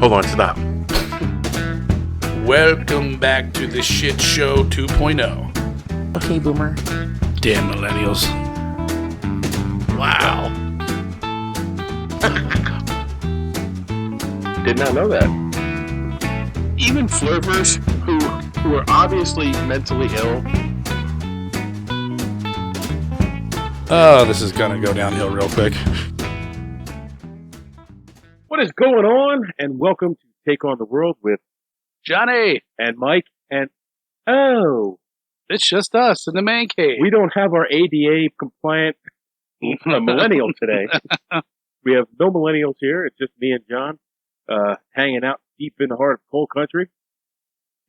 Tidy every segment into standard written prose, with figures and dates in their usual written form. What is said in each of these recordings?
Hold on, stop. Welcome back to the Shit Show 2.0. Okay, Boomer. Damn millennials. Wow. Did not know that. Even flirters who are obviously mentally ill. Oh, this is gonna go downhill real quick. What is going on? And welcome to Take on the World with Johnny, and Mike. And it's just us in the man cave. we don't have our ADA compliant millennial today. We have no millennials here. It's just me and John hanging out deep in the heart of coal country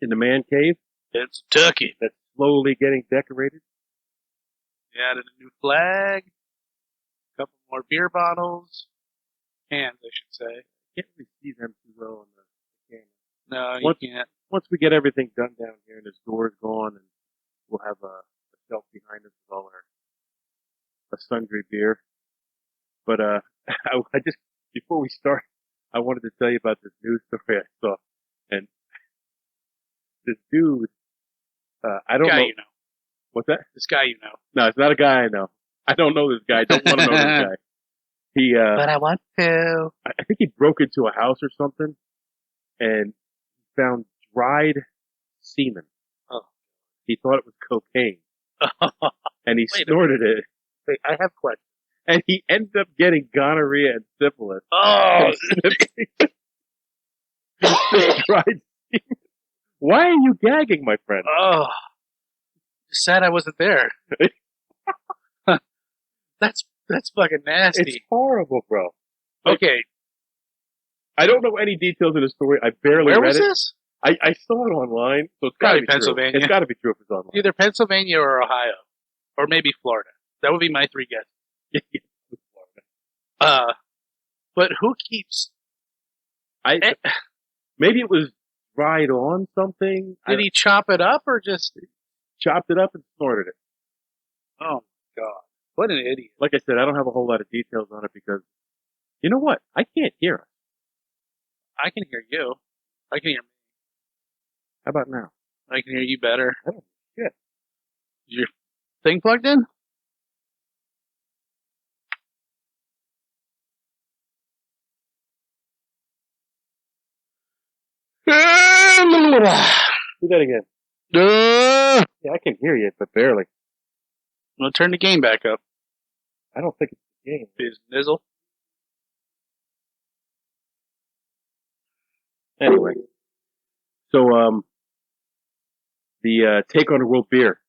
in the man cave. It's Turkey. That's slowly getting decorated. We added a new flag, a couple more beer bottles, cans, I should say. Can't really see them too well in the camera. No, Once- you can't. Once we get everything done down here and this door's gone, and we'll have a shelf behind us with all our sundry beer. But I just before we start, I wanted to tell you about this news story I saw, and this dude, I don't Guy know you know. what's that. This guy you know. No, it's not a guy I know. I don't know this guy. I don't want to know this guy. He, But I want to. I think he broke into a house or something, and found dried semen. Oh. He thought it was cocaine, and he Wait a snorted it, Wait, I have questions. and he ended up getting gonorrhea and syphilis. Oh, Dried semen. Why are you gagging, my friend? oh. Sad I wasn't there. That's fucking nasty. It's horrible, bro. Okay, I don't know any details of the story. I barely where read was it. this? I saw it online, so it's got to Probably be Pennsylvania. True. It's got to be true if it's online. Either Pennsylvania or Ohio, or maybe Florida. That would be my three guesses. But who keeps? Maybe it was dried on something. Did he chop it up or just? Chopped it up and snorted it? Oh my god! What an idiot! Like I said, I don't have a whole lot of details on it because, you know what? I can't hear it. I can hear you. I can hear me. How about now? I can hear you better. Oh, shit. Is your thing plugged in? Do that again. Yeah, I can hear you, but barely. I'm gonna turn the game back up. I don't think it's the game. Is nizzle? Anyway. So, the Take on the World beer.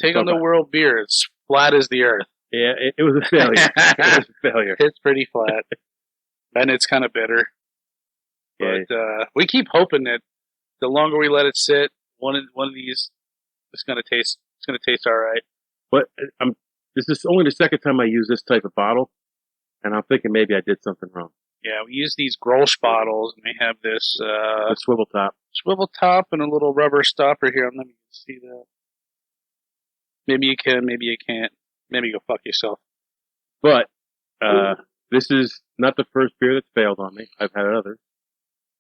Take on the world beer. It's flat as the earth. Yeah, it was a failure. It was a failure. It's pretty flat, and it's kind of bitter. Yeah. But we keep hoping that the longer we let it sit, one of these is gonna taste. It's gonna taste all right. But this is only the second time I use this type of bottle, and I'm thinking maybe I did something wrong. Yeah, we use these Grolsch bottles, and they have this The swivel top. swivel top and a little rubber stopper here. Let me see that. Maybe you can, maybe you can't. Maybe go fuck yourself. But this is not the first beer that's failed on me. I've had others.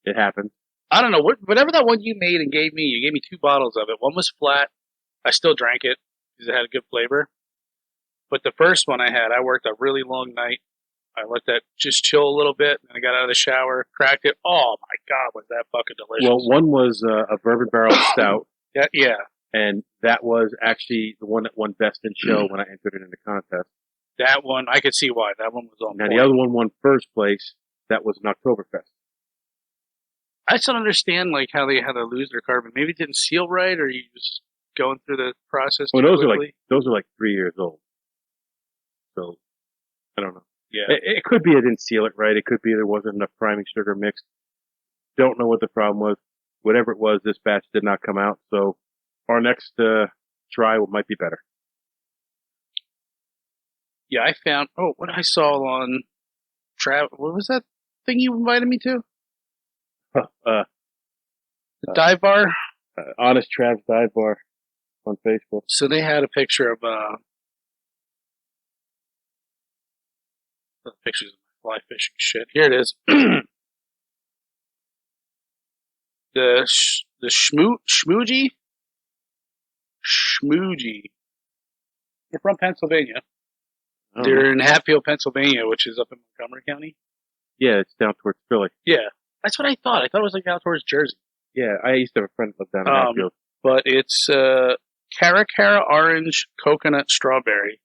It happens. I don't know, whatever that one you made and gave me, you gave me 2 bottles of it. One was flat. I still drank it because it had a good flavor. But the first one I had, I worked a really long night. I let that just chill a little bit, and I got out of the shower, cracked it. Oh my god, was that fucking delicious! Well, one was a bourbon barrel stout, Yeah. and that was actually the one that won Best in Show when I entered it in the contest. That one, I could see why. That one was on Now point. the other one won first place. That was an Oktoberfest. I just don't understand like how they had to lose their carbon. Maybe it didn't seal right, or you just going through the process Well, too those quickly. are like 3 years old. So I don't know. Yeah. It could be I didn't seal it right. It could be there wasn't enough priming sugar mixed. Don't know what the problem was. Whatever it was, this batch did not come out. So our next try might be better. Yeah, I found. Oh, what I saw on what was that thing you invited me to? The dive bar. Honest Trav's Dive Bar on Facebook. So they had a picture of pictures of my fly fishing shit. Here it is. The Schmoogie. They're from Pennsylvania. Oh, They're in Hatfield, Pennsylvania, which is up in Montgomery County. yeah, it's down towards Philly. Yeah, that's what I thought. I thought it was like down towards Jersey. Yeah, I used to have a friend that lived down in Hatfield. But it's Caracara orange coconut strawberry.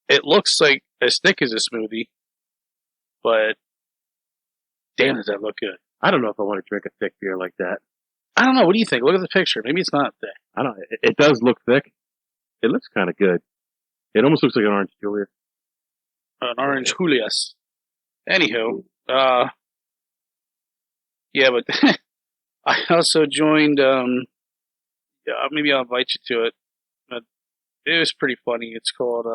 It looks like as thick as a smoothie, but damn, does that look good. I don't know if I want to drink a thick beer like that. I don't know. What do you think? Look at the picture. Maybe it's not thick. I don't. It does look thick. It looks kind of good. It almost looks like an orange Julius. An orange Julius. Anywho, yeah, but I also joined. Yeah, maybe I'll invite you to it. But it was pretty funny. It's called.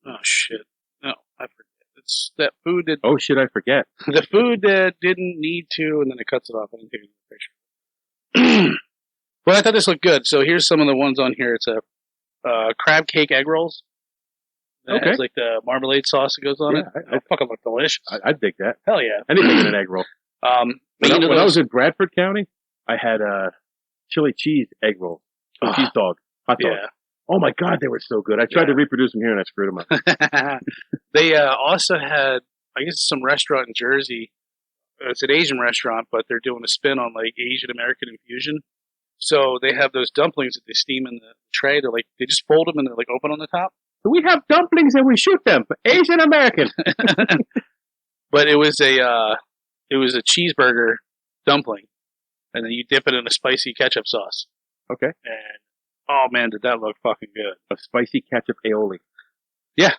Oh shit! No, I forget. It's that food that. Oh shit! I forget. The food that didn't need to, and then it cuts it off. I didn't take a picture. Well, I thought this looked good. So here's some of the ones on here. It's a crab cake egg rolls. That has like the marmalade sauce that goes on it. I fucking look delicious. I dig that. Hell yeah. Anything in an egg roll. When I was in Bradford County, I had chili cheese egg rolls. Cheese dog. Hot dog. Yeah. Oh my god, they were so good. I tried to reproduce them here and I screwed them up. They also had, I guess, some restaurant in Jersey. It's an Asian restaurant, but they're doing a spin on like Asian American infusion. So they have those dumplings that they steam in the tray. They're like, they just fold them and they're like open on the top. So we have dumplings and we shoot them for Asian American. But it was a cheeseburger dumpling, and then you dip it in a spicy ketchup sauce. Okay. And oh man, did that look fucking good! A spicy ketchup aioli. Yeah,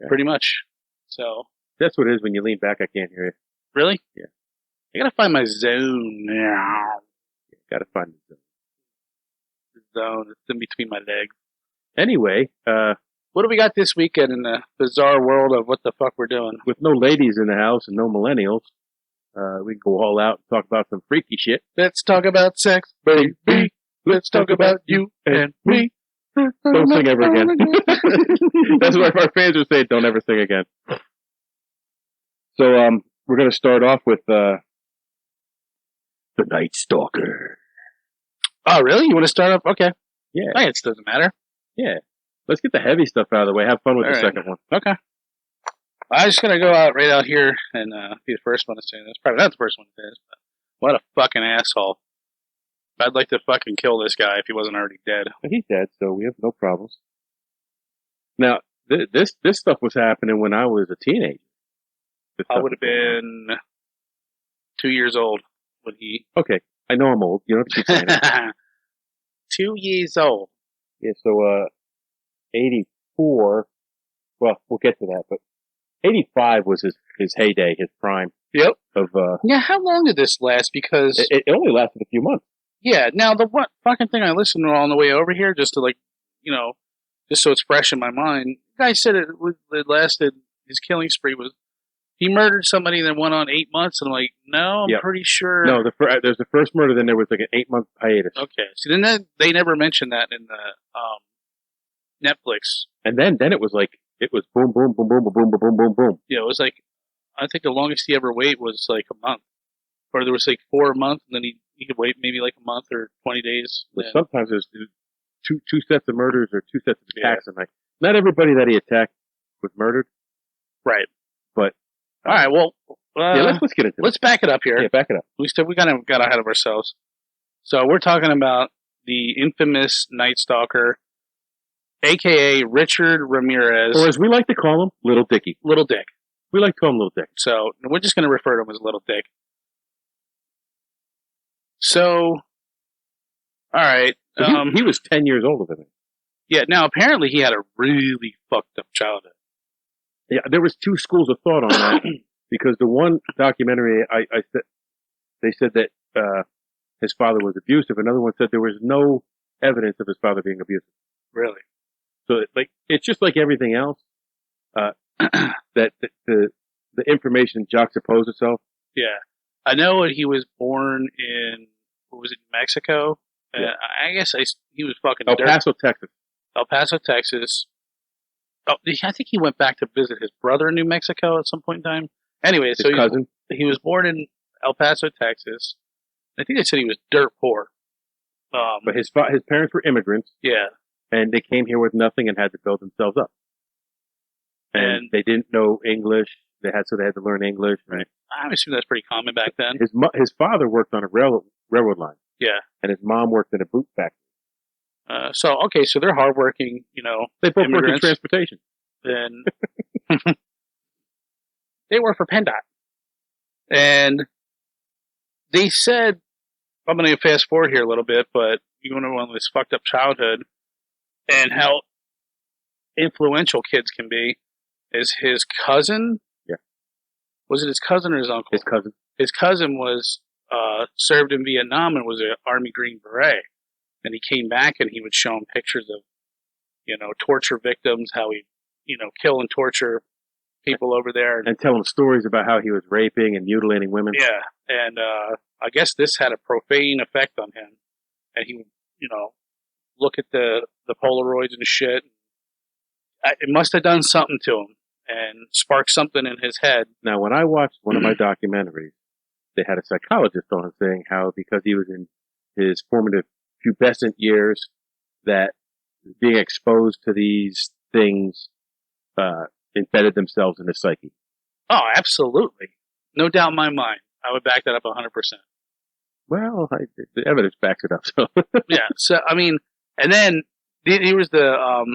pretty much. So that's what it is when you lean back. I can't hear you. Really? Yeah. I gotta find my zone now. Gotta find the zone. It's in between my legs. Anyway, what do we got this weekend in the bizarre world of what the fuck we're doing? With no ladies in the house and no millennials, we can go all out and talk about some freaky shit. Let's talk about sex, baby. Let's talk about you and me. Don't sing ever again. That's what our fans would say. Don't ever sing again. So, we're going to start off with the Night Stalker. Oh, really? You want to start off? Okay. Yeah. I guess it doesn't matter. Yeah. Let's get the heavy stuff out of the way. Have fun with the second one. Okay. I'm just going to go right out here and be the first one to say this. Probably not the first one to say this, but what a fucking asshole. I'd like to fucking kill this guy if he wasn't already dead. He's dead, so we have no problems. Now, this stuff was happening when I was a teenager. I would have been 2 years old when he... Okay, I know I'm old. You don't have to keep saying it. 2 years old. Yeah, so 84, well, we'll get to that, but 85 was his heyday, his prime. Yep. Yeah, how long did this last? Because... It only lasted a few months. Yeah, now the one fucking thing I listened to on the way over here, just to like, just so it's fresh in my mind, the guy said it lasted, his killing spree was, he murdered somebody that went on 8 months, and I'm like, no, I'm pretty sure. No, there's the first murder, then there was like an 8-month hiatus. Okay, so then they never mentioned that in the Netflix. And then it was like, it was boom, boom, boom, boom, boom, boom, boom, boom, boom. Yeah, it was like, I think the longest he ever waited was like a month. Or there was like 4 a month, and then he could wait maybe like a month or 20 days. But sometimes there's two sets of murders or 2 sets of attacks a night. Not everybody that he attacked was murdered. Right. But all right, well, let's get into it. Let's back it up here. Yeah, back it up. We kind of got ahead of ourselves. So we're talking about the infamous Night Stalker, a.k.a. Richard Ramirez. Or as we like to call him, Little Dicky. Little Dick. We like to call him Little Dick. So we're just going to refer to him as Little Dick. So, all right. He was 10 years older than me. Yeah, now apparently he had a really fucked up childhood. Yeah, there was 2 schools of thought on that. Because the one documentary, they said that his father was abusive. Another one said there was no evidence of his father being abusive. Really? So, it's just like everything else, that the information juxtaposed itself. Yeah. I know he was born in, what was it, New Mexico? Yeah. I guess he was fucking El Paso, Texas. El Paso, Texas. Oh, I think he went back to visit his brother in New Mexico at some point in time. Anyway, his cousin. He was born in El Paso, Texas. I think they said he was dirt poor. But his parents were immigrants, yeah, and they came here with nothing and had to build themselves up. And they didn't know English. They had to learn English. Right. I assume that's pretty common back then. His father worked on a railroad line. Yeah. And his mom worked in a boot factory. So they're hardworking, They both work in immigrants. transportation. And they work for PennDOT. And they said, I'm going to fast forward here a little bit, but you want to know this fucked up childhood and how influential kids can be is his cousin. Yeah. Was it his cousin or his uncle? His cousin. His cousin was served in Vietnam and was an Army Green Beret. And he came back and he would show him pictures of, torture victims, how he, kill and torture people over there. And tell him stories about how he was raping and mutilating women. Yeah. And I guess this had a profane effect on him. And he would, look at the Polaroids and shit. It must have done something to him and sparked something in his head. Now, when I watched one of my documentaries, they had a psychologist on it saying how because he was in his formative pubescent years, that being exposed to these things embedded themselves in his psyche. Oh, absolutely. No doubt in my mind. I would back that up 100%. Well, the evidence backs it up. So yeah. So, and then here was the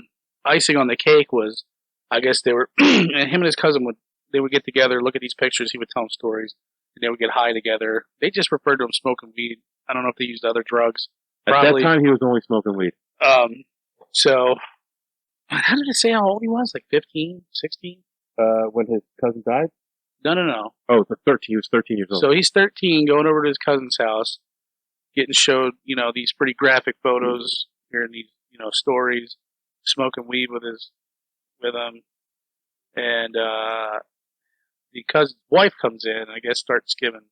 icing on the cake was, I guess they were, and him and his cousin would get together, look at these pictures, he would tell them stories, and they would get high together. They just referred to him smoking weed. I don't know if they used other drugs. At that time, he was only smoking weed. So, how did it say how old he was? Like 15, 16? When his cousin died? No. Oh, 13. He was 13 years old. So he's 13, going over to his cousin's house, getting showed, these pretty graphic photos, hearing these, stories, smoking weed with him. And, the cousin's wife comes in, I guess starts giving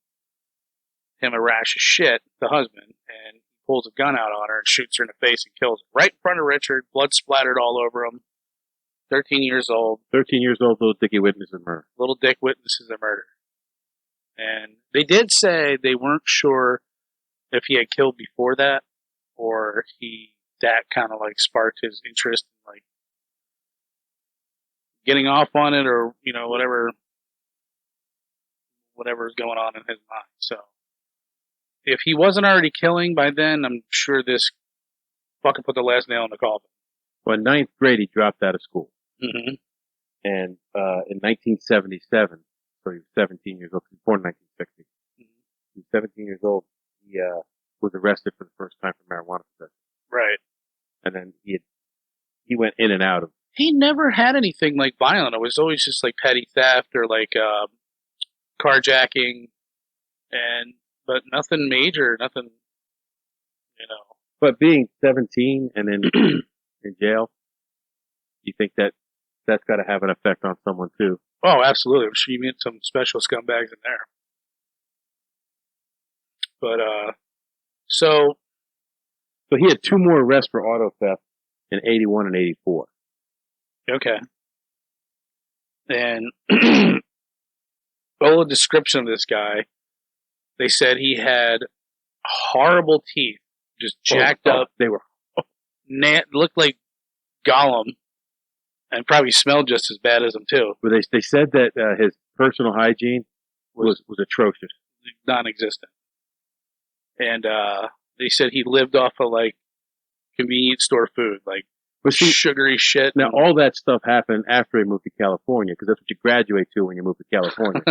him a rash of shit, the husband, and pulls a gun out on her and shoots her in the face and kills her. Right in front of Richard, blood splattered all over him. 13 years old. 13 years old, little Dicky witnesses murder. Little Dick witnesses a murder. And they did say they weren't sure if he had killed before that or that kind of like sparked his interest in like getting off on it or, whatever's going on in his mind. So if he wasn't already killing by then, I'm sure this fucking put the last nail in the coffin. Well, in ninth grade, he dropped out of school. Mm-hmm. And in 1977, so he was 17 years old. He was born in 1960. Mm-hmm. He was 17 years old. He was arrested for the first time for marijuana possession. Right. And then he went in and out of. He never had anything like violent. It was always just like petty theft or like carjacking, but nothing major, nothing. But being 17 and then in jail, you think that's got to have an effect on someone too? Oh, absolutely. I'm sure you meet some special scumbags in there. But so he had two more arrests for auto theft in 81 and 84. Okay. And all the description of this guy, they said he had horrible teeth, just jacked up. They were looked like Gollum, and probably smelled just as bad as him too. But they said that his personal hygiene was atrocious, non-existent, and they said he lived off of like convenience store food, like sugary shit. Now all that stuff happened after he moved to California, because that's what you graduate to when you move to California.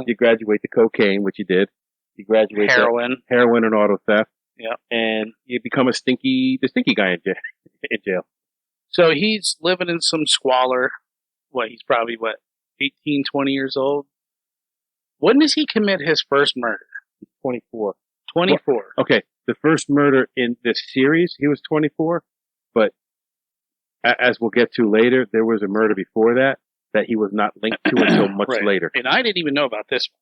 You graduate to cocaine, which you did. You graduate heroin and auto theft. Yeah, and you become the stinky guy in jail. So he's living in some squalor. He's probably 18, 20 years old. When does he commit his first murder? 24. 24. Well, okay, the first murder in this series, he was 24, but as we'll get to later, there was a murder before that he was not linked to until much right. later. And I didn't even know about this one.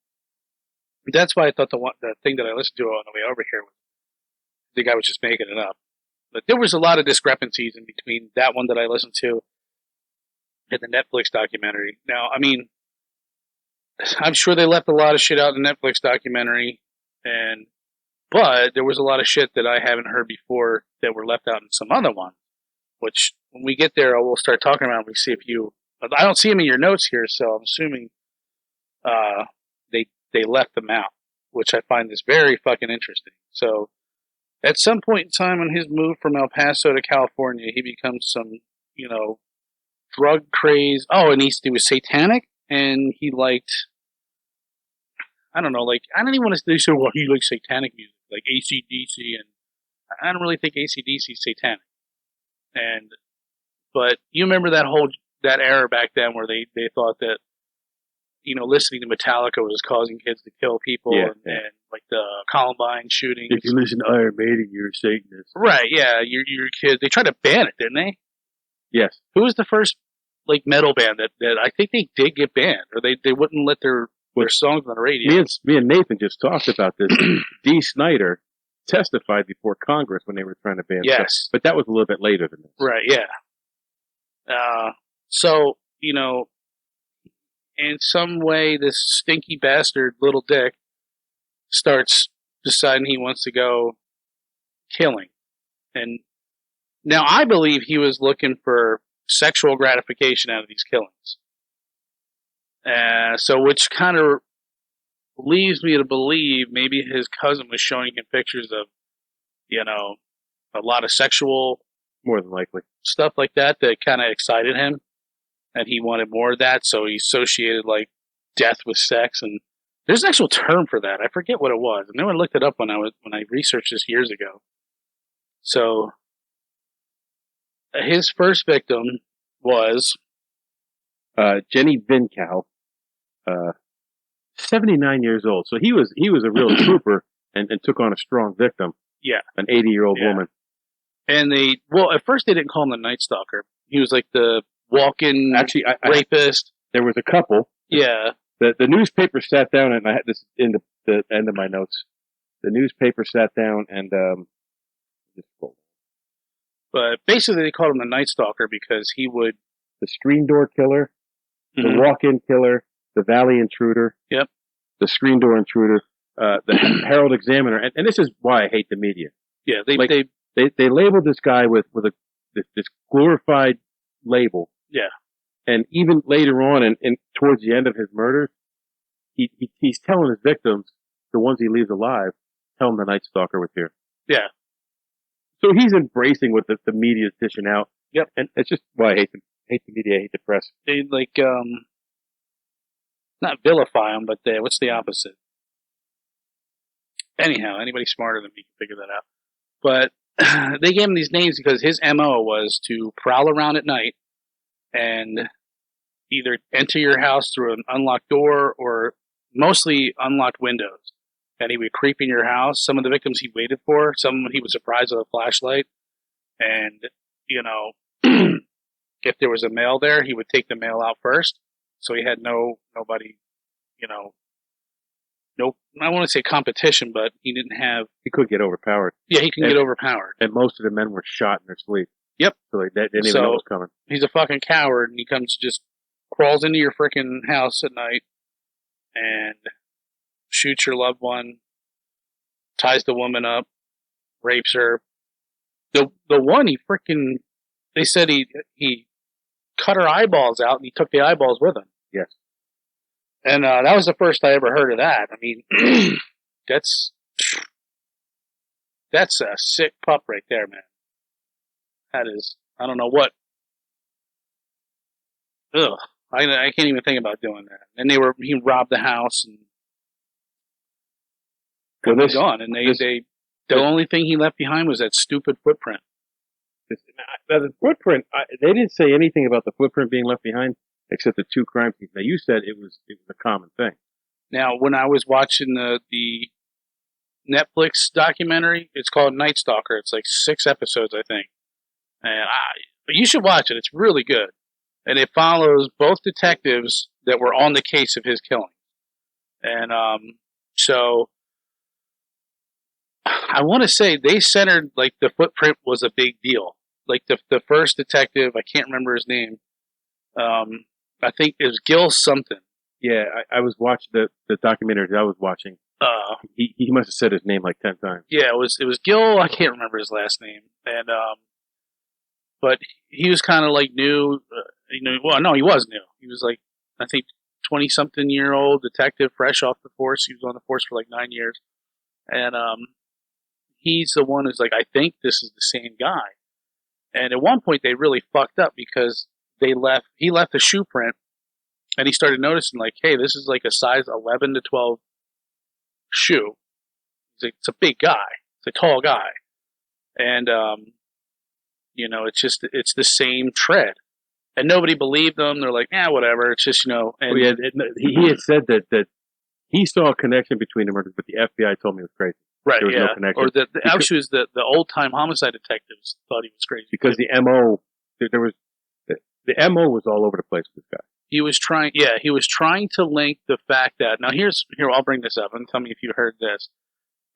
That's why I thought the thing that I listened to on the way over here, the guy was just making it up. But there was a lot of discrepancies in between that one that I listened to and the Netflix documentary. Now, I'm sure they left a lot of shit out in the Netflix documentary, but there was a lot of shit that I haven't heard before that were left out in some other one. Which, when we get there, we'll start talking about. We see if you. I don't see them in your notes here, so I'm assuming they left them out, which I find is very fucking interesting. So, at some point in time on his move from El Paso to California, he becomes some, drug craze. Oh, and he was satanic, and he liked. I don't know, I don't even want to say, well, he likes satanic music, like AC/DC, and I don't really think AC/DC is satanic. But you remember that era back then where they thought that, listening to Metallica was causing kids to kill people, and like the Columbine shooting. If you listen to Iron Maiden, you're a Satanist. Right, yeah, you're kids. They tried to ban it, didn't they? Yes. Who was the first metal band that I think they did get banned, or they wouldn't let their songs on the radio? Me and Nathan just talked about this. Dee Snider testified before Congress when they were trying to ban stuff. But that was a little bit later than this. Right, yeah. So, in some way, this stinky bastard, Little Dick, starts deciding he wants to go killing. And now I believe he was looking for sexual gratification out of these killings. So which kind of leaves me to believe maybe his cousin was showing him pictures of, a lot of sexual, more than likely, stuff like that kind of excited him, and he wanted more of that. So he associated death with sex, and there's an actual term for that. I forget what it was. I never looked it up when I researched this years ago. So his first victim was Jenny Vincow, 79 years old. So he was a real trooper and took on a strong victim. Yeah, an 80-year-old woman. And at first they didn't call him the Night Stalker. He was like the walk-in rapist. There was a couple. Yeah. The newspaper sat down, and I had this in the end of my notes. The newspaper sat down and but basically they called him the Night Stalker because he would the screen door killer, the walk-in killer, the Valley Intruder. Yep. The screen door intruder, the Herald Examiner, and this is why I hate the media. Yeah, they labeled this guy with this glorified label. Yeah. And even later on, and towards the end of his murders, he's telling his victims, the ones he leaves alive, tell him the Night Stalker was here. Yeah. So he's embracing what the media's dishing out. Yep. And it's just why I hate the media, I hate the press. They not vilify him, but what's the opposite? Anyhow, anybody smarter than me can figure that out. But they gave him these names because his MO was to prowl around at night and either enter your house through an unlocked door or mostly unlocked windows. And he would creep in your house. Some of the victims he waited for, some he was surprised with a flashlight. And, if there was a male there, he would take the male out first. So he had nobody, I want to say competition, but he didn't have. He could get overpowered. Yeah, he can get overpowered. And most of the men were shot in their sleep. Yep. So they didn't even know what was coming. He's a fucking coward, and he crawls into your freaking house at night and shoots your loved one, ties the woman up, rapes her. The one they said he cut her eyeballs out and he took the eyeballs with him. Yes. And that was the first I ever heard of that. I mean, that's a sick pup right there, man. That is, I don't know what. Ugh, I can't even think about doing that. And he robbed the house and was gone. And the only thing he left behind was that stupid footprint. The footprint, they didn't say anything about the footprint being left behind, except the two crime scenes. Now, you said it was a common thing. Now, when I was watching the Netflix documentary, it's called Night Stalker. It's like 6 episodes, I think. And but you should watch it. It's really good. And it follows both detectives that were on the case of his killing. And so I want to say they centered, the footprint was a big deal. The first detective, I can't remember his name. I think it was Gil something. Yeah, I was watching the documentary I was watching. He must have said his name like 10 times. Yeah, it was Gil. I can't remember his last name, and but he was kind of like new. Well, no, he was new. He was like, I think, 20-something-year-old detective, fresh off the force. He was on the force for like 9 years, and he's the one who's like, I think this is the same guy. And at one point, they really fucked up because he left a shoe print, and he started noticing like, hey, this is like a size 11 to 12 shoe. It's a big guy. It's a tall guy, and it's the same tread. And nobody believed them. They're like, whatever. It's just, And he had said that he saw a connection between the murders, but the FBI told me it was crazy. Right, there was no connection. Or the old time homicide detectives thought he was crazy because the MO the MO was all over the place with this guy. He was trying to link the fact that here I'll bring this up and tell me if you heard this.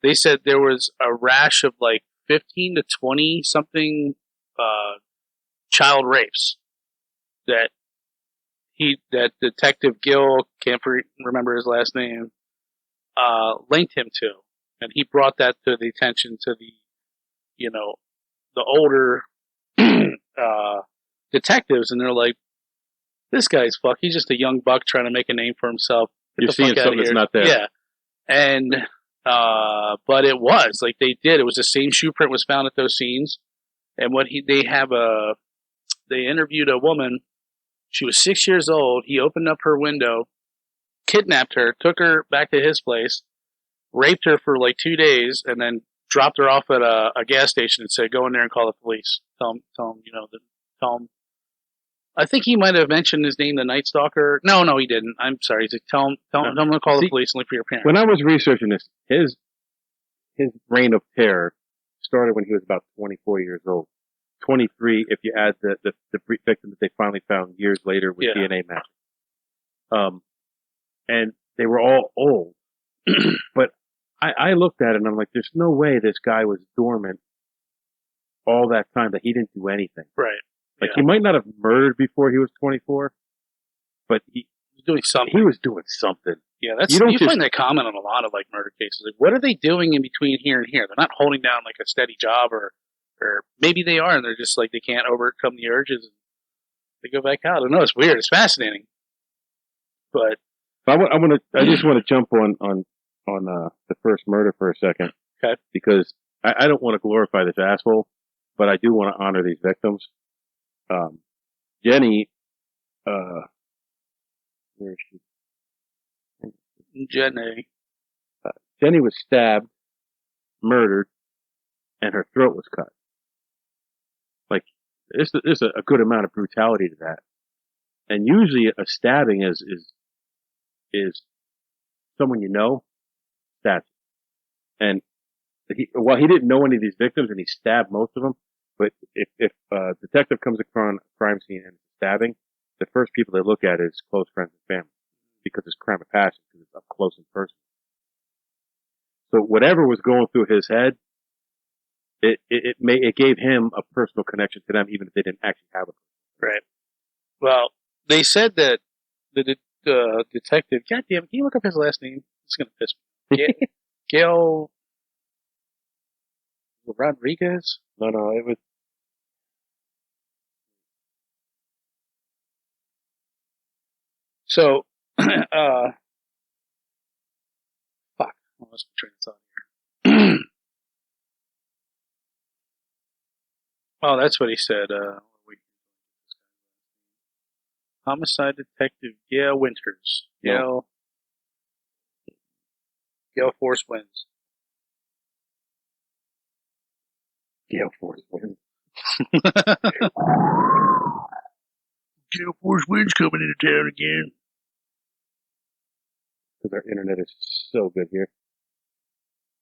They said there was a rash of like 15 to 20 something child rapes that Detective Gill, can't remember his last name, linked him to, and he brought that to the attention to the older detectives, and they're like, this guy's fuck. He's just a young buck trying to make a name for himself. You're seeing something that's not there. Yeah, and but it was like they did. It was the same shoe print was found at those scenes, and they interviewed a woman. She was 6 years old. He opened up her window, kidnapped her, took her back to his place, raped her for like 2 days, and then dropped her off at a gas station and said, "Go in there and call the police. Tell him." I think he might have mentioned his name, the Night Stalker. No, he didn't. I'm sorry. He said, "Tell him to call the police and look for your parents." When I was researching this, his reign of terror started when he was about 24 years old. 23 if you add the victim that they finally found years later with DNA matching. And they were all old. But I looked at it and I'm like, there's no way this guy was dormant all that time that he didn't do anything. Right. Like he might not have murdered before he was 24, but he was doing something. He was doing something. Yeah, you find that common on a lot of like murder cases. Like, what are they doing in between here and here? They're not holding down like a steady job, or maybe they are, and they're just like they can't overcome the urges and they go back out. I don't know. It's weird. It's fascinating. But I just want to jump on the first murder for a second. Okay. Because I don't want to glorify this asshole, but I do want to honor these victims. Jenny, where is she? Jenny was stabbed, murdered, and her throat was cut. Like, there's a good amount of brutality to that. And usually a stabbing is someone you know, stabs you. And he didn't know any of these victims and he stabbed most of them. But if a detective comes across a crime scene and stabbing, the first people they look at is close friends and family. Because it's crime of passion, because it's up close and personal. So whatever was going through his head, it gave him a personal connection to them, even if they didn't actually have it. Right. Well, they said that the detective. Goddamn, can you look up his last name? It's gonna piss me. Gail Rodriguez. No, it was. So, fuck. I lost my train of thought here. Oh, that's what he said. Homicide detective Gail Winters. Gail Force wins. Gail Force wins. Gail Force wins coming into town again. Because our internet is so good here.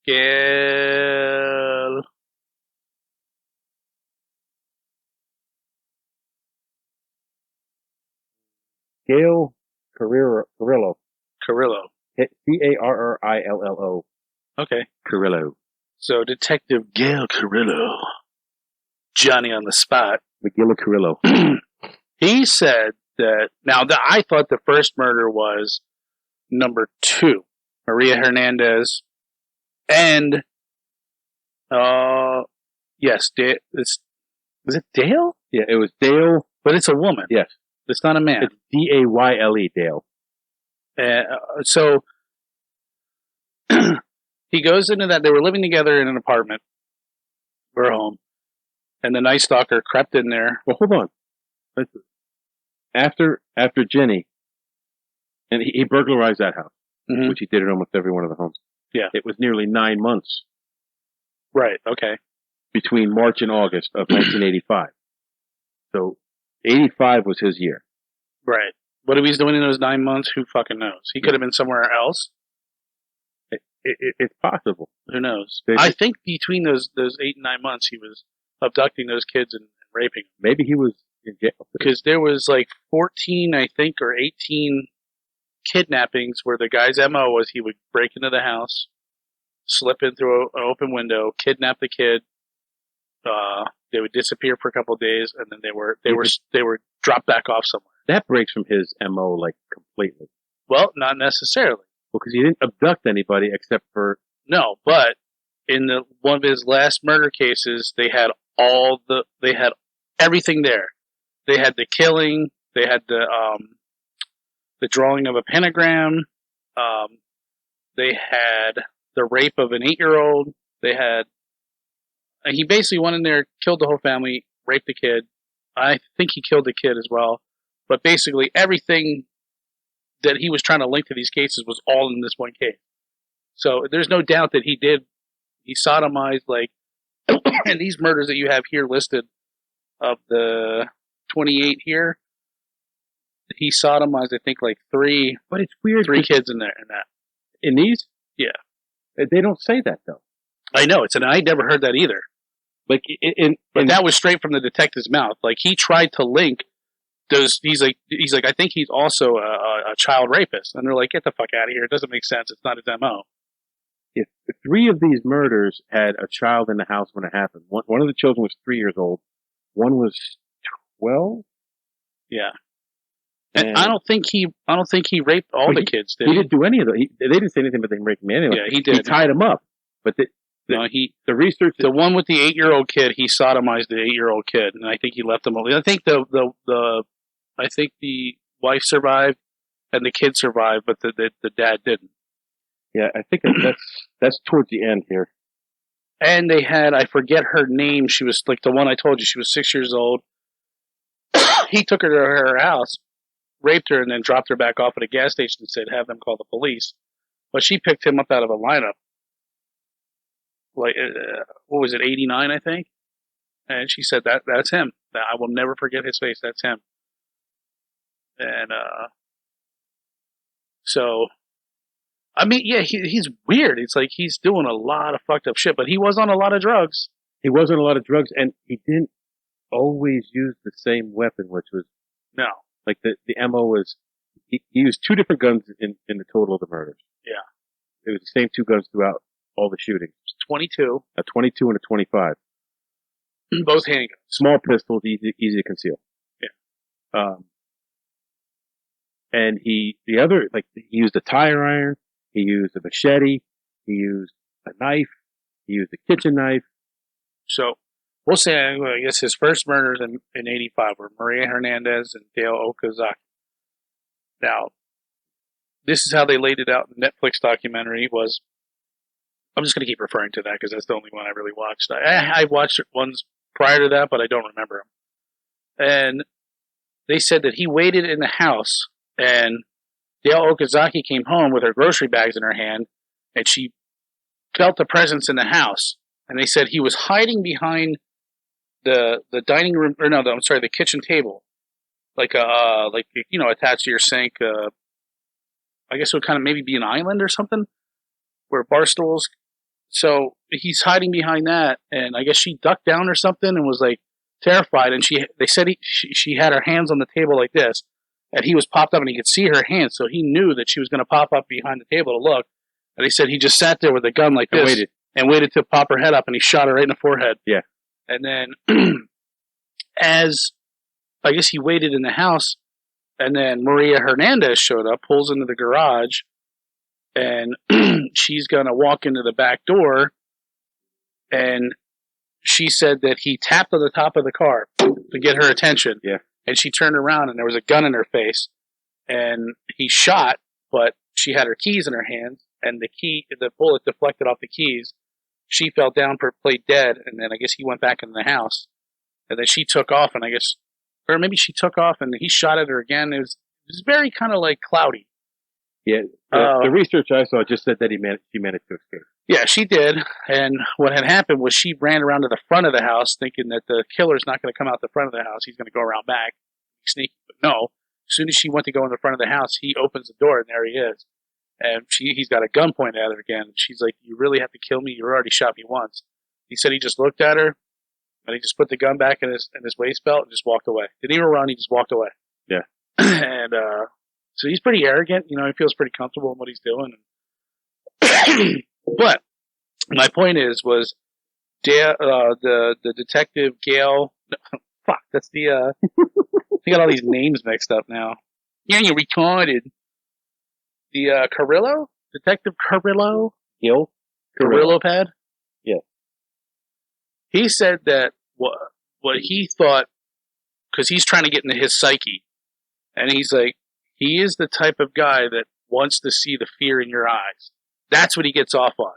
Gail Carrillo. Carrillo. Okay. Carrillo. So Detective Gail Carrillo. Johnny on the spot. McGill Carrillo. He said that, I thought the first murder was number 2, Maria Hernandez, and yes, is it Dale? Yeah, it was Dale, but it's a woman. Yes, it's not a man. It's Dayle, Dale. So he goes into that. They were living together in an apartment or a home, and the Night Stalker crept in there. Well, hold on. After Jenny, and he burglarized that house, which he did at almost every one of the homes. Yeah. It was nearly 9 months. Right, okay. Between March and August of 1985. So, 85 was his year. Right. What he was doing in those 9 months, who fucking knows? He could have been somewhere else. It's possible. Who knows? I think between those 8 and 9 months, he was abducting those kids and raping them. Maybe he was in jail. Because there was like 14, I think, or 18 kidnappings where the guy's MO was he would break into the house, slip in through an open window, kidnap the kid. They would disappear for a couple of days, and then they were dropped back off somewhere. That breaks from his MO like completely. Well, not necessarily. Well, because he didn't abduct anybody except for no. But in one of his last murder cases, they had everything there. They had the killing. They had the drawing of a pentagram. They had the rape of an 8-year-old. He basically went in there, killed the whole family, raped the kid. I think he killed the kid as well. But basically everything that he was trying to link to these cases was all in this one case. So there's no doubt that he sodomized, like, and these murders that you have here listed of the 28 here, he sodomized, I think, like 3. But it's weird. 3 kids in there. In these? Yeah. They don't say that, though. I know. I never heard that either. Like, but that was straight from the detective's mouth. Like, he tried to link those. He's like, I think he's also a child rapist. And they're like, get the fuck out of here. It doesn't make sense. It's not his MO. If 3 of these murders had a child in the house when it happened. One of the children was 3 years old. One was 12. Yeah. And I don't think he raped all the kids. He didn't do any of it. They didn't say anything about him raping me anyway. Yeah, he did. He tied him up. But the research, the one with the 8-year-old kid, he sodomized the 8-year-old kid, and I think he left him. I think I think the wife survived and the kid survived, but the dad didn't. Yeah, I think that's towards the end here. And they had, I forget her name. She was like the one I told you. She was 6 years old. He took her to her house, raped her, and then dropped her back off at a gas station and said, "Have them call the police." But she picked him up out of a lineup. Like, what was it, 89, I think? And she said, that's him. I will never forget his face. That's him. And, so, I mean, yeah, he's weird. It's like he's doing a lot of fucked up shit, but he was on a lot of drugs. He was on a lot of drugs, and he didn't always use the same weapon, which was, no. Like, the MO was, he used 2 different guns in the total of the murders. Yeah. It was the same 2 guns throughout all the shootings. 22. A 22 and a 25. Both handguns. Small pistols, easy to conceal. Yeah. And he used a tire iron, he used a machete, he used a knife, he used a kitchen knife. So, we'll say, I guess his first murders in 85 were Maria Hernandez and Dale Okazaki. Now, this is how they laid it out in the Netflix documentary was, I'm just going to keep referring to that because that's the only one I really watched. I watched ones prior to that, but I don't remember them. And they said that he waited in the house, and Dale Okazaki came home with her grocery bags in her hand, and she felt a presence in the house. And they said he was hiding behind the dining room, or no, I'm sorry, the kitchen table, like attached to your sink. I guess it would kind of maybe be an island or something, where bar stools. So he's hiding behind that, and I guess she ducked down or something and was like terrified. And they said she had her hands on the table like this, and he was popped up, and he could see her hands, so he knew that she was going to pop up behind the table to look. And they said he just sat there with a gun like this and waited to pop her head up, and he shot her right in the forehead. Yeah. And then, as I guess he waited in the house, and then Maria Hernandez showed up, pulls into the garage, and she's going to walk into the back door, and she said that he tapped on the top of the car to get her attention. Yeah. And she turned around, and there was a gun in her face, and he shot, but she had her keys in her hands, and the bullet deflected off the keys. She fell down, played dead, and then I guess he went back into the house, and then she took off, and I guess, or maybe she took off, and he shot at her again. It was very kind of like cloudy. Yeah, the research I saw just said that she managed to escape. Yeah, she did. And what had happened was she ran around to the front of the house thinking that the killer's not going to come out the front of the house. He's going to go around back, sneaky. But no, as soon as she went to go in the front of the house, he opens the door, and there he is. And he's got a gun pointed at her again. She's like, "You really have to kill me? You already shot me once." He said he just looked at her, and he just put the gun back in his waist belt and just walked away. Didn't even run. He just walked away. Yeah. And so he's pretty arrogant. You know, he feels pretty comfortable in what he's doing. But my point was the detective Gail. Fuck, that's the. I got all these names mixed up now. Yeah, you're retarded. The Carrillo, Detective Carrillo, Gil Carrillo pad. Yeah. He said that what he thought, because he's trying to get into his psyche, and he's like, he is the type of guy that wants to see the fear in your eyes. That's what he gets off on.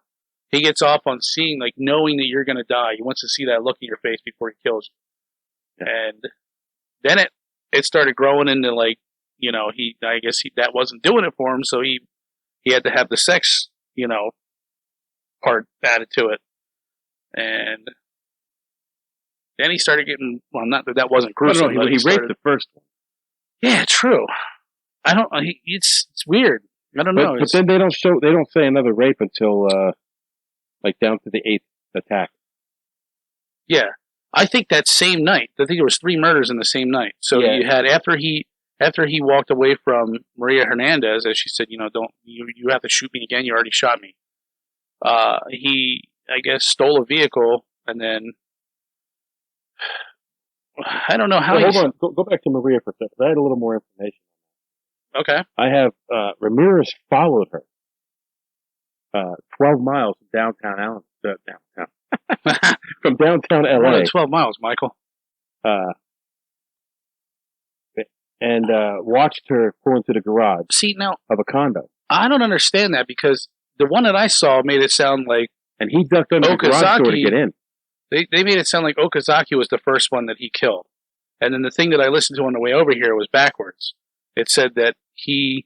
He gets off on seeing, like, knowing that you're going to die. He wants to see that look in your face before he kills you. Yeah. And then it started growing into, like, you know, I guess that wasn't doing it for him, so he had to have the sex, you know, part added to it. And then he started getting, well, not that that wasn't gruesome. No, he raped the first one. Yeah, true. I don't, it's weird. I don't know. But then they don't say another rape until, like, down to the 8th attack. Yeah. I think that same night, I think there was 3 murders in the same night. So yeah. You had, after he walked away from Maria Hernandez, as she said, you know, you have to shoot me again. You already shot me. He, I guess, stole a vehicle, and then I don't know how. Hold on, go back to Maria for a second. I had a little more information. Okay. I have Ramirez followed her 12 miles from downtown from downtown LA. More than 12 miles, Michael. And watched her pull into the garage. See, now, of a condo. I don't understand that, because the one that I saw made it sound like, and he ducked under the garage door to get in. They made it sound like Okazaki was the first one that he killed. And then the thing that I listened to on the way over here was backwards. It said that he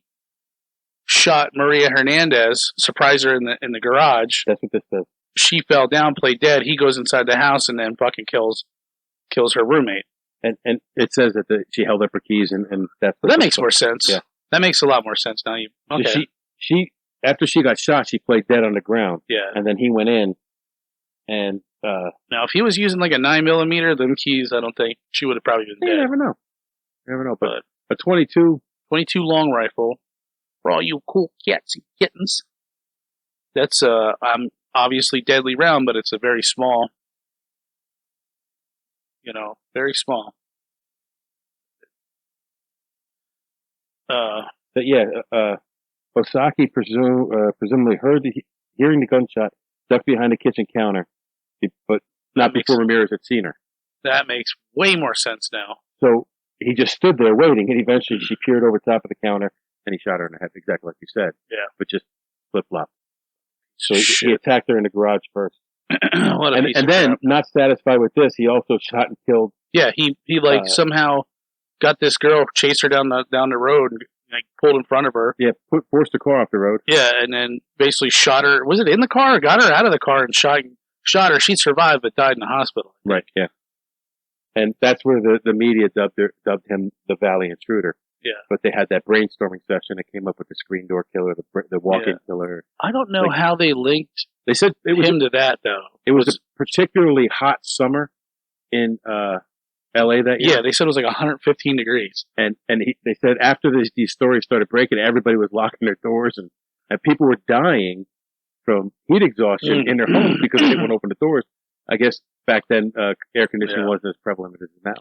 shot Maria Hernandez, surprised her in the garage. That's what this says. She fell down, played dead. He goes inside the house and then fucking kills her roommate. And it says that she held up her keys, and that's that makes more sense. Yeah, that makes a lot more sense now. Okay. She after she got shot, she played dead on the ground. Yeah, and then he went in, and now if he was using like a 9mm, them keys, I don't think she would have probably been dead. You never know. But a 22 long rifle for all you cool cats and kittens. That's obviously deadly round, but it's a very small. You know, very small. But yeah, Osaki presumably hearing the gunshot, ducked behind the kitchen counter, but not before Ramirez had seen her. That makes way more sense now. So he just stood there waiting, and eventually she peered over top of the counter, and he shot her in the head, exactly like you said. Yeah. But just flip-flop. So he attacked her in the garage first. and then, not satisfied with this, he also shot and killed. Yeah, he somehow got this girl, chased her down the road, and like pulled in front of her. Yeah, forced the car off the road. Yeah, and then basically shot her. Was it in the car? Got her out of the car and shot her. She survived but died in the hospital. Right. Yeah. And that's where the media dubbed him the Valley Intruder. Yeah. But they had that brainstorming session that came up with the screen door killer, the walk-in killer. I don't know how they linked. They said it was him to that though. It was a particularly hot summer in LA that year. Yeah, they said it was like 115 degrees. And they said after these stories started breaking, everybody was locking their doors, and people were dying from heat exhaustion in their homes because they wouldn't open the doors. I guess back then air conditioning wasn't as prevalent as it is now.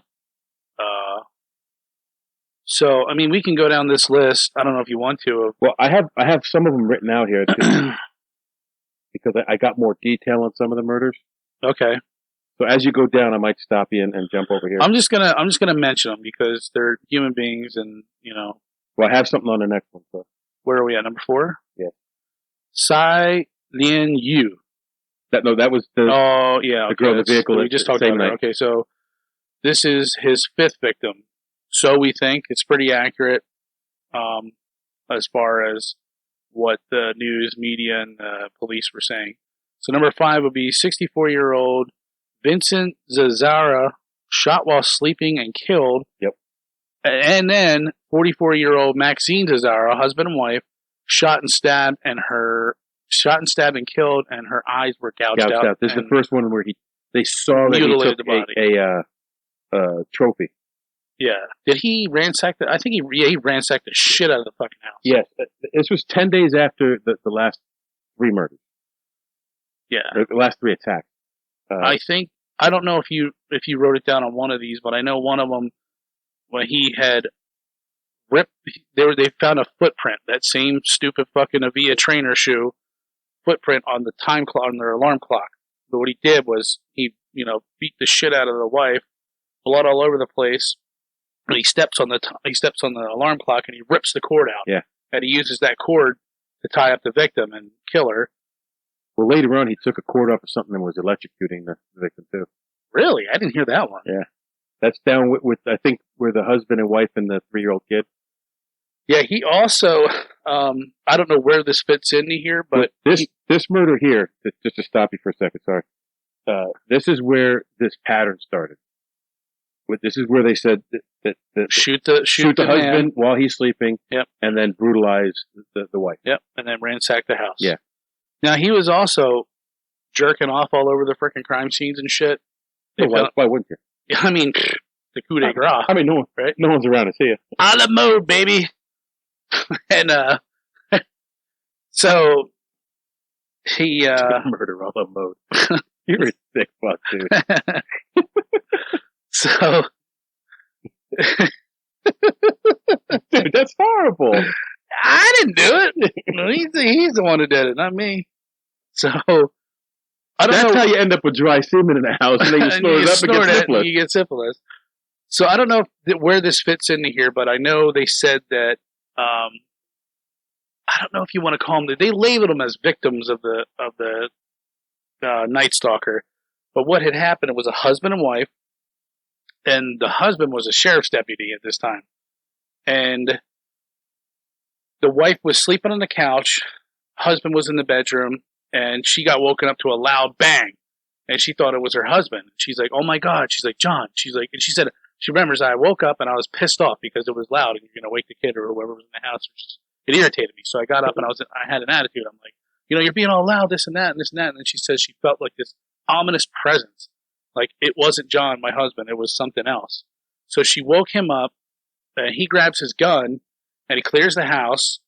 So, I mean, we can go down this list. I don't know if you want to. Well, I have some of them written out here because I got more detail on some of the murders. Okay. So as you go down, I might stop you and jump over here. I'm just gonna mention them because they're human beings, and Well, I have something on the next one. So where are we at? Number 4. Yeah. Tsai Lien Yu. that was the the girl in the vehicle. We just talked about night. her. Okay, so this is his 5th victim. So we think it's pretty accurate, as far as what the news, media, and police were saying. So number 5 would be 64-year-old Vincent Zazzara, shot while sleeping and killed. Yep. And then 44-year-old Maxine Zazzara, husband and wife, shot and stabbed and killed, and her eyes were gouged out. This is the first one where they saw that he took the body. a trophy. Yeah. Did he ransack I think he ransacked the shit out of the fucking house. Yes. This was 10 days after the last 3 murders. Yeah. The last 3 attacks. I think, I don't know if you wrote it down on one of these, but I know one of them, when he had ripped, they found a footprint, that same stupid fucking Avia trainer shoe footprint on the time clock, on their alarm clock. But what he did was he, beat the shit out of the wife, blood all over the place, and he steps on the alarm clock and he rips the cord out. Yeah. And he uses that cord to tie up the victim and kill her. Well, later on, he took a cord off of something and was electrocuting the victim too. Really? I didn't hear that one. Yeah. That's down with I think, where the husband and wife and the 3-year-old kid. Yeah, he also, I don't know where this fits into here, but this murder here, just to stop you for a second, sorry. This is where this pattern started. This is where they said that shoot the husband while he's sleeping. Yep. And then brutalize the wife. Yep. And then ransack the house. Yeah. Now, he was also jerking off all over the freaking crime scenes and shit. Why wouldn't you? Yeah, I mean, the coup de grace. I mean, no one's around to see you. A la mode, baby. And so he murder a la mode. You're a sick fuck, dude. So dude, that's horrible. I didn't do it. No, he's the one who did it, not me. So I don't know. That's how you end up with dry semen in the house, and then you snort it up and get syphilis. You get syphilis. So I don't know where this fits into here, but I know they said that. I don't know if you want to call them. They labeled them as victims of the Night Stalker. But what had happened? It was a husband and wife, and the husband was a sheriff's deputy at this time, and the wife was sleeping on the couch. Husband was in the bedroom, and she got woken up to a loud bang, and she thought it was her husband. She's like, "Oh my God!" She's like, "John." She's like, and she said she remembers, I woke up and I was pissed off because it was loud, and you're gonna wake the kid or whoever was in the house. It irritated me, so I got up and I had an attitude. I'm like, you're being all loud, this and that, and this and that. And then she says she felt like this ominous presence, like it wasn't John, my husband, it was something else. So she woke him up, and he grabs his gun and he clears the house,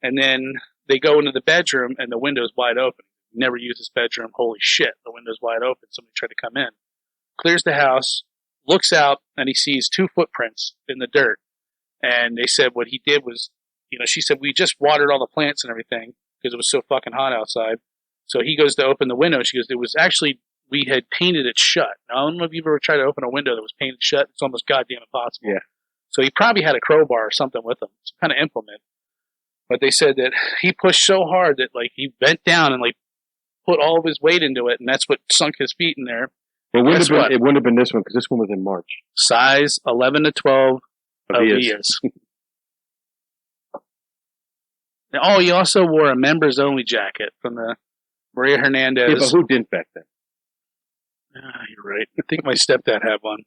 and then they go into the bedroom and the window's wide open. Never used this bedroom. Holy shit, the window's wide open. Somebody tried to come in. Clears the house, looks out, and he sees 2 footprints in the dirt. And they said what he did was, she said, we just watered all the plants and everything because it was so fucking hot outside. So he goes to open the window. She goes, it was actually, we had painted it shut. Now, I don't know if you've ever tried to open a window that was painted shut. It's almost goddamn impossible. Yeah. So he probably had a crowbar or something with him, some kind of implement. But they said that he pushed so hard that, like, he bent down and, like, put all of his weight into it, and that's what sunk his feet in there. It wouldn't have been this one, because this one was in March. Size 11 to 12 Avias. Oh, he also wore a members-only jacket from the Maria Hernandez. Yeah, but who didn't back then? You're right. I think my stepdad had one.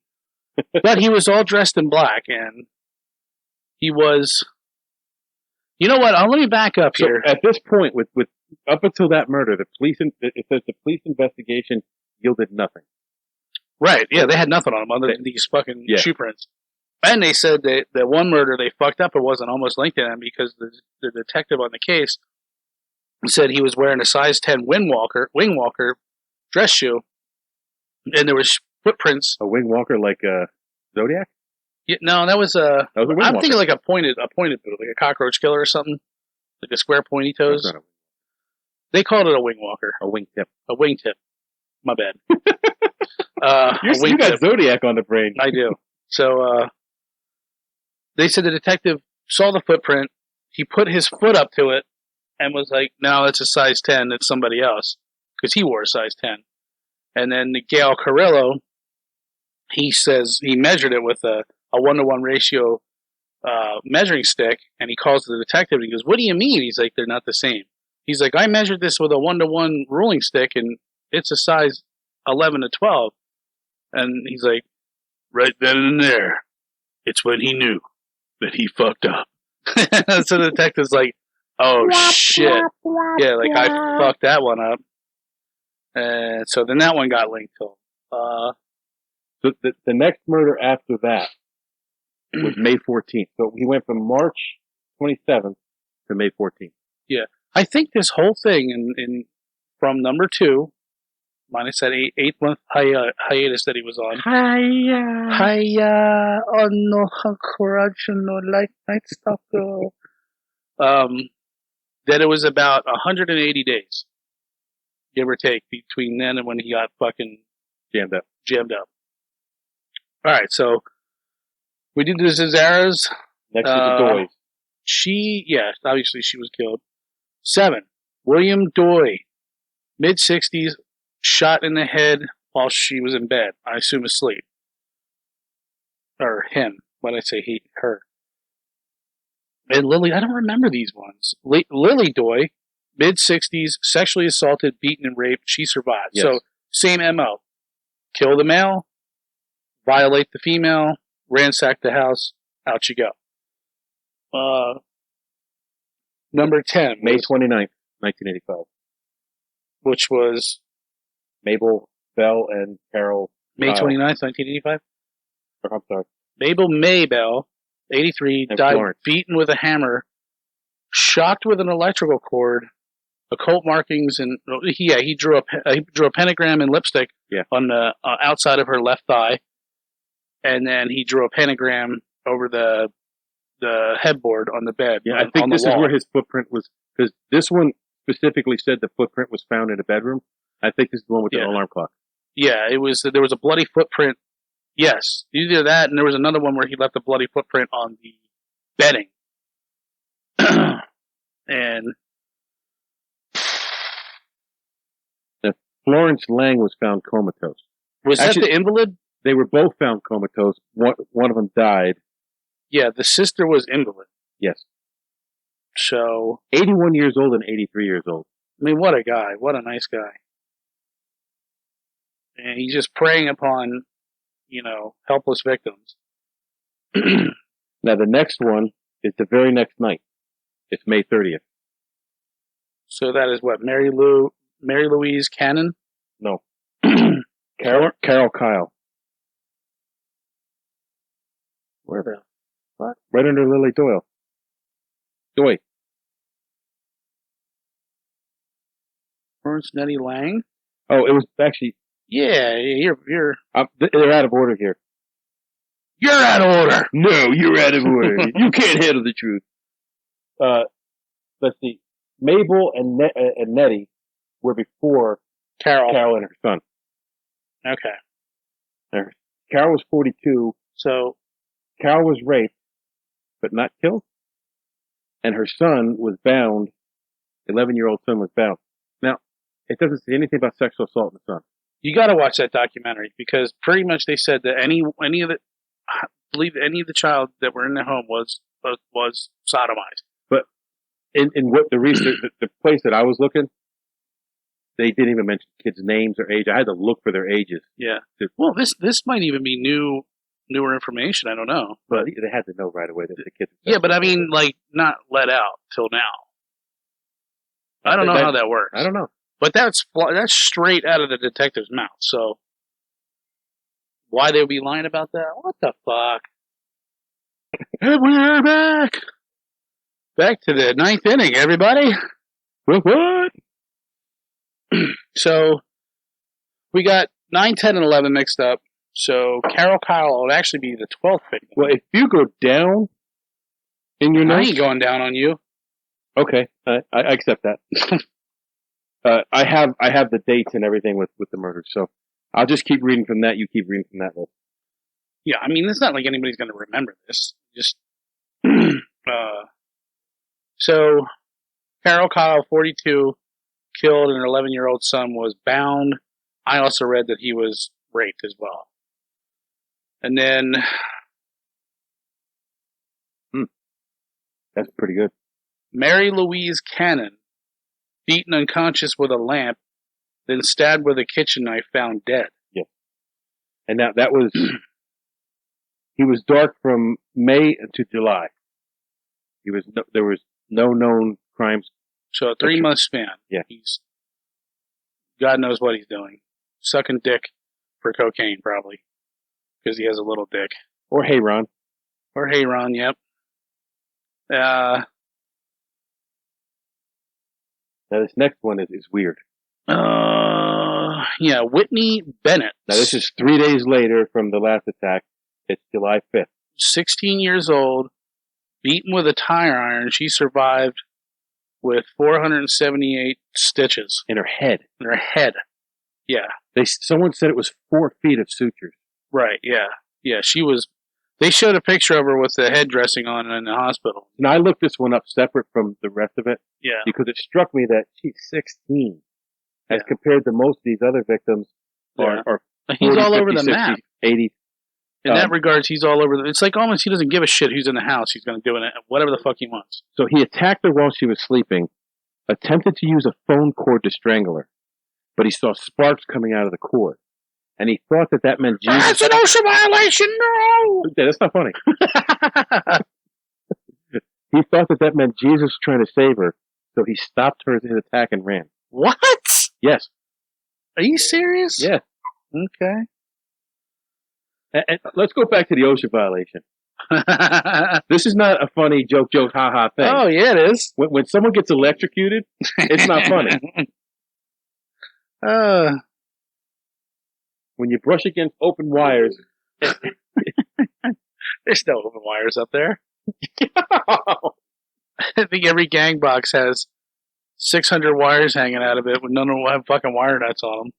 But he was all dressed in black, and he was... You know what? Let me back up here. At this point, with up until that murder, it says the police investigation yielded nothing. Right, yeah, they had nothing on him other than these fucking shoe prints. And they said that the one murder they fucked up, it wasn't almost linked to him because the detective on the case said he was wearing a size 10 wingwalker dress shoe, and there was footprints. A wingwalker like Zodiac? Yeah, no, that was That was a wing I'm walker. thinking like a pointed boot, like a cockroach killer or something, like a square pointy toes. That's not They called it a wing walker, a wingtip. a wingtip. My bad. You got Zodiac on the brain. I do. So they said the detective saw the footprint. He put his foot up to it and was like, "No, it's a size 10. It's somebody else," because he wore a size 10. And then Gail Carrillo, he says he measured it with a 1-to-1 ratio measuring stick, and he calls the detective and he goes, "What do you mean?" He's like, "They're not the same." He's like, "I measured this with a 1-to-1 ruling stick, and it's a size 11 to 12. And he's like, "Right then and there, it's when he knew that he fucked up." So the detective's like, "Oh shit, yeah, like I fucked that one up." And so then that one got linked to him. So the next murder after that was May 14th. So he went from March 27th to May 14th. Yeah, I think this whole thing in from number 2, minus that 8-month hiatus that he was on. Hiya, oh no, courage, no like Night Stalker. That it was about 180 days, give or take, between then and when he got fucking Jammed up. All right, so we did the Cesaras. Next to the Doys. Obviously she was killed. 7, William Doy, mid-60s, shot in the head while she was in bed. I assume asleep. Or him. When I say he, her. And Lily, I don't remember these ones. Lily Doy, mid-60s, sexually assaulted, beaten, and raped. She survived. Yes. So, same MO. Kill the male, violate the female, ransack the house, out you go. Number 10. May 29th, 1985. Which was Mabel, Bell, and Carol. May 29th, 1985? I'm sorry. Mabel Maybell, 83, And died Florence. beaten with a hammer, shocked with an electrical cord, occult markings, and he drew a pentagram in lipstick on the outside of her left thigh, and then he drew a pentagram over the headboard on the bed. Yeah, I think this is where his footprint was, because this one specifically said the footprint was found in a bedroom. I think this is the one with the alarm clock. Yeah, it was. There was a bloody footprint. Yes, either that, and there was another one where he left a bloody footprint on the bedding. And Florence Lang was found comatose. Was that the invalid? They were both found comatose. One of them died. Yeah, the sister was invalid. Yes. So 81 years old and 83 years old. I mean, what a guy. What a nice guy. And he's just preying upon, helpless victims. Now, the next one is the very next night. It's May 30th. So that is what? Mary Louise Cannon? No. Carol Kyle. Where the fuck? Right under Lily Doyle. Doy. Florence Nettie Lang? Oh, it was actually... Yeah, you're they're out of order here. You're out of order! No, you're out of order. You can't handle the truth. Let's see. Mabel and Nettie were before Carol and her son. Okay. Carol was 42. So Carol was raped, but not killed. And her son was bound. 11-year-old son was bound. Now, it doesn't say anything about sexual assault in the son. You got to watch that documentary, because pretty much they said that any of the child that were in the home was sodomized. But in what the research, the place that I was looking, they didn't even mention kids' names or age. I had to look for their ages. Yeah. Well, this might even be newer information. I don't know. But they had to know right away that the kids. Yeah, but I mean, like, not let out till now. I don't know how that works. I don't know. But that's straight out of the detective's mouth. So why they would be lying about that? What the fuck? And we're back. Back to the 9th inning, everybody. What? So we got 9, 10, and 11 mixed up. So Carol Kyle would actually be the 12th victim. Well, if you go down in your I notes, ain't going down on you. okay, I accept that. I have the dates and everything with the murders, so I'll just keep reading from that. You keep reading from that list. Yeah, I mean, it's not like anybody's going to remember this. Just so Carol Kyle, 42, killed, and her 11-year-old son was bound. I also read that he was raped as well. And then That's pretty good. Mary Louise Cannon, beaten unconscious with a lamp, then stabbed with a kitchen knife, found dead. Yeah, and that was he was dark from May to July. There was no known crimes. So a 3-month span. Yeah, God knows what he's doing. Sucking dick for cocaine, probably. Because he has a little dick. Or hey Ron. Or hey Ron, yep. Now this next one is weird. Yeah, Whitney Bennett. Now this is 3 days later from the last attack. It's July 5th. 16 years old, beaten with a tire iron. She survived with 478 stitches. In her head. In her head. Yeah. Someone said it was 4 feet of sutures. Right, yeah. Yeah, she was... They showed a picture of her with the head dressing on in the hospital. Now, I looked this one up separate from the rest of it. Yeah. Because it struck me that she's 16. As compared to most of these other victims are 40, he's all 50, over the 60, map. 80. In that regards, he's all over. It's like almost he doesn't give a shit who's in the house. He's going to do it whatever the fuck he wants. So he attacked her while she was sleeping, attempted to use a phone cord to strangle her, but he saw sparks coming out of the cord. And he thought that meant Jesus. That's an OSHA violation, no! Yeah, that's not funny. He thought that meant Jesus was trying to save her, so he stopped his attack and ran. What? Yes. Are you serious? Yeah. Okay. And let's go back to the OSHA violation. This is not a funny joke, ha-ha thing. Oh, yeah, it is. When someone gets electrocuted, it's not funny. When you brush against open wires. There's no open wires up there. I think every gang box has 600 wires hanging out of it, but none of them have fucking wire nuts on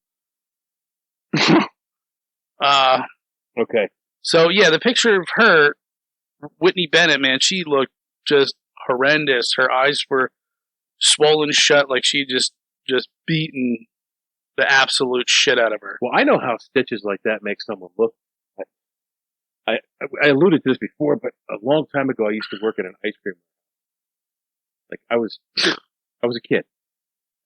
them. Okay. So, yeah, the picture of her, Whitney Bennett, man, she looked just horrendous. Her eyes were swollen shut like she just beaten the absolute shit out of her. Well, I know how stitches like that make someone look. I alluded to this before, but a long time ago, I used to work at an ice cream. Like I was a kid.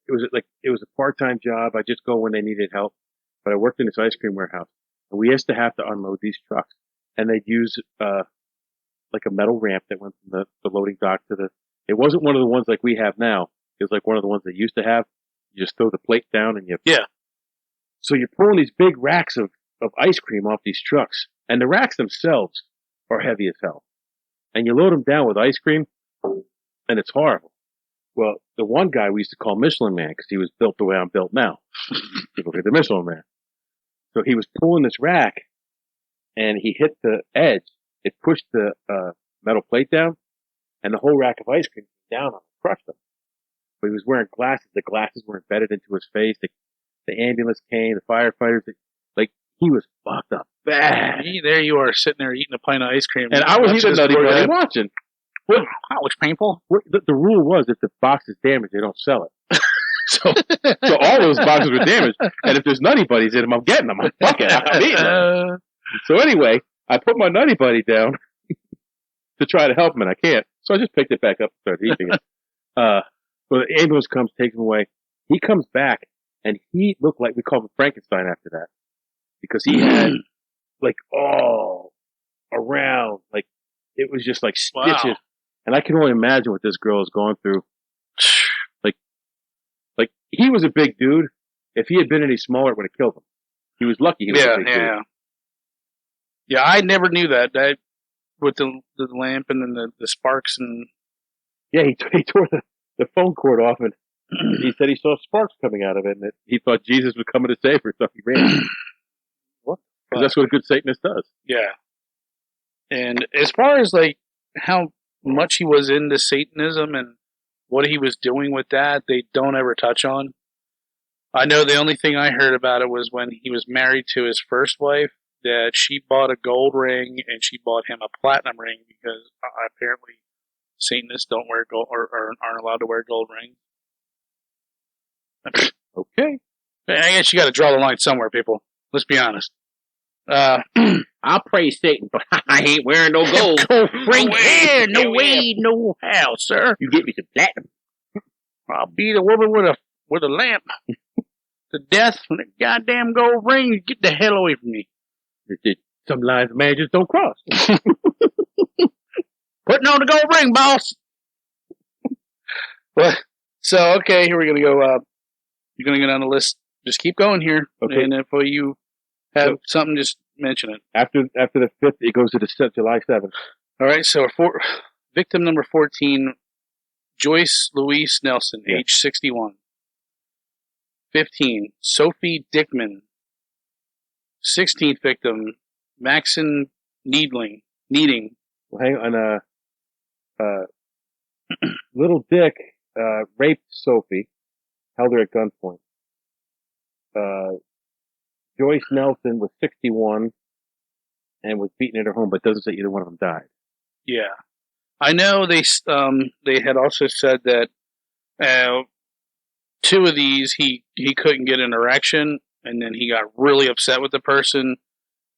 It was a part-time job. I just go when they needed help. But I worked in this ice cream warehouse, and we used to have to unload these trucks, and they'd use like a metal ramp that went from the loading dock to the. It wasn't one of the ones like we have now. It was like one of the ones they used to have. You just throw the plate down and yeah. So you're pulling these big racks of ice cream off these trucks, and the racks themselves are heavy as hell. And you load them down with ice cream, and it's horrible. Well, the one guy we used to call Michelin Man because he was built the way I'm built now. People get the Michelin Man. So he was pulling this rack, and he hit the edge. It pushed the metal plate down, and the whole rack of ice cream came down on him, crushed him. But he was wearing glasses. The glasses were embedded into his face. The ambulance came, the firefighters. Like, he was fucked up bad. There you are, sitting there eating a pint of ice cream. And I was eating nutty buddy watching. Well, that was painful. The rule was if the box is damaged, they don't sell it. so all those boxes were damaged. And if there's Nutty Buddies in them, I'm getting them. Fuck it, I'm eating them. So anyway, I put my Nutty Buddy down to try to help him, and I can't. So I just picked it back up and started eating it. Well, the ambulance comes, takes him away. He comes back, and he looked like, we called him Frankenstein after that. Because he had, like, all around, like, it was just like stitches. Wow. And I can only imagine what this girl is going through. Like, he was a big dude. If he had been any smaller, it would have killed him. He was lucky he was a big dude. Yeah, I never knew that. With the lamp and then the sparks and... Yeah, he tore the phone cord off, and he said he saw sparks coming out of it, and he thought Jesus was coming to save her, so he ran. What Because that's what a good Satanist does. Yeah. And as far as like how much he was into Satanism and what he was doing with that, they don't ever touch on. I know the only thing I heard about it was when he was married to his first wife, that she bought a gold ring and she bought him a platinum ring because apparently Satanists don't wear gold or aren't allowed to wear gold rings. Okay. I guess you got to draw the line somewhere, people. Let's be honest. I'll praise Satan, but I ain't wearing no gold. Ring here, no way, no how, sir. You get me some platinum. I'll be the woman with a lamp to death with a goddamn gold ring. Get the hell away from me. Some lines man just don't cross. Putting on the gold ring, boss. So, okay, here we're going to go. You're going to go down the list. Just keep going here. Okay. And if you have something, just mention it. After the 5th, it goes to the July 7th. All right, so victim number 14, Joyce Louise Nelson, age 61. 15, Sophie Dickman. 16th victim, Maxon Needing. Well, hang on. Little Dick raped Sophie, held her at gunpoint. Joyce Nelson was 61 and was beaten at her home, but doesn't say either one of them died. Yeah, I know they had also said that 2 of these he couldn't get an erection, and then he got really upset with the person,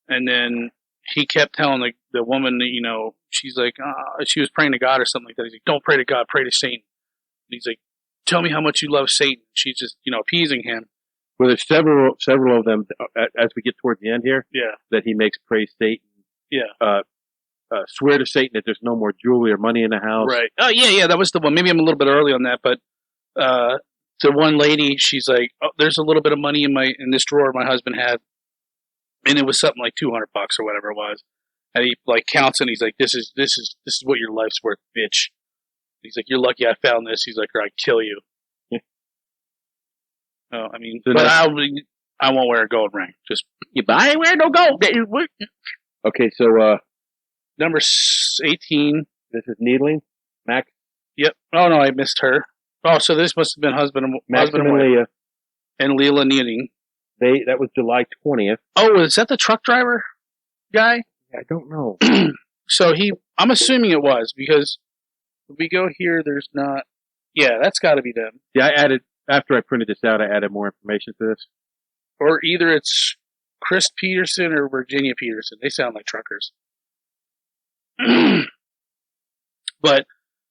and then he kept telling the woman that, you know, she's like, she was praying to God or something like that. He's like, don't pray to God, pray to Satan. And he's like, tell me how much you love Satan. She's just, you know, appeasing him. Well, there's several of them as we get towards the end here. Yeah. That he makes praise Satan. Yeah. Swear to Satan that there's no more jewelry or money in the house. Right. Oh, yeah, that was the one. Maybe I'm a little bit early on that, but the one lady, she's like, oh, there's a little bit of money in this drawer my husband had, and it was something like $200 or whatever it was. And he like counts and he's like, this is what your life's worth, bitch. He's like, you're lucky I found this. He's like, or I'd kill you. Oh, I mean, so but I won't wear a gold ring. Just, I ain't wearing no gold. Okay, so number 18. This is Needling, Max. Yep. Oh no, I missed her. Oh, so this must have been husband and Leah. And Leela Needing. That was July 20th. Oh, is that the truck driver guy? I don't know. So I'm assuming it was, because if we go here, there's not. Yeah, that's got to be them. Yeah, I added, after I printed this out, I added more information to this. Or either it's Chris Peterson or Virginia Peterson. They sound like truckers. But,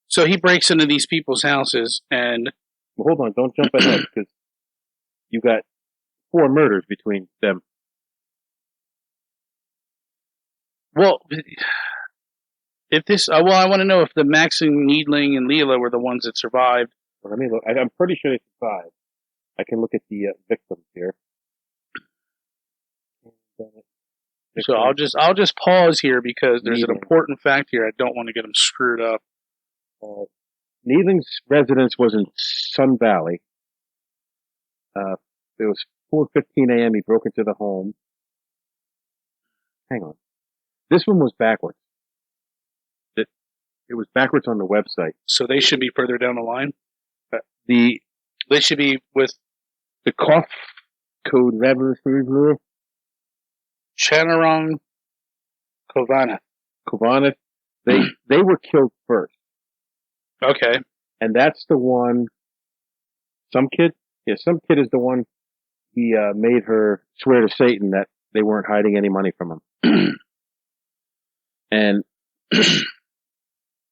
so he breaks into these people's houses and... Well, hold on, don't jump ahead, because you got 4 murders between them. Well, if this... I want to know if the Maxine Needling and Leela were the ones that survived. Well, let me look. I'm pretty sure they survived. I can look at the victims here. So I'll just pause here because there's an important fact here. I don't want to get them screwed up. Needling's residence was in Sun Valley. It was 4:15 a.m. He broke into the home. Hang on. This one was backwards. It was backwards on the website. So they should be further down the line? They should be with the cough code revolutionary. Chanarong Kovaneth. They were killed first. Okay. And that's the one. Some kid is the one. He made her swear to Satan that they weren't hiding any money from him. And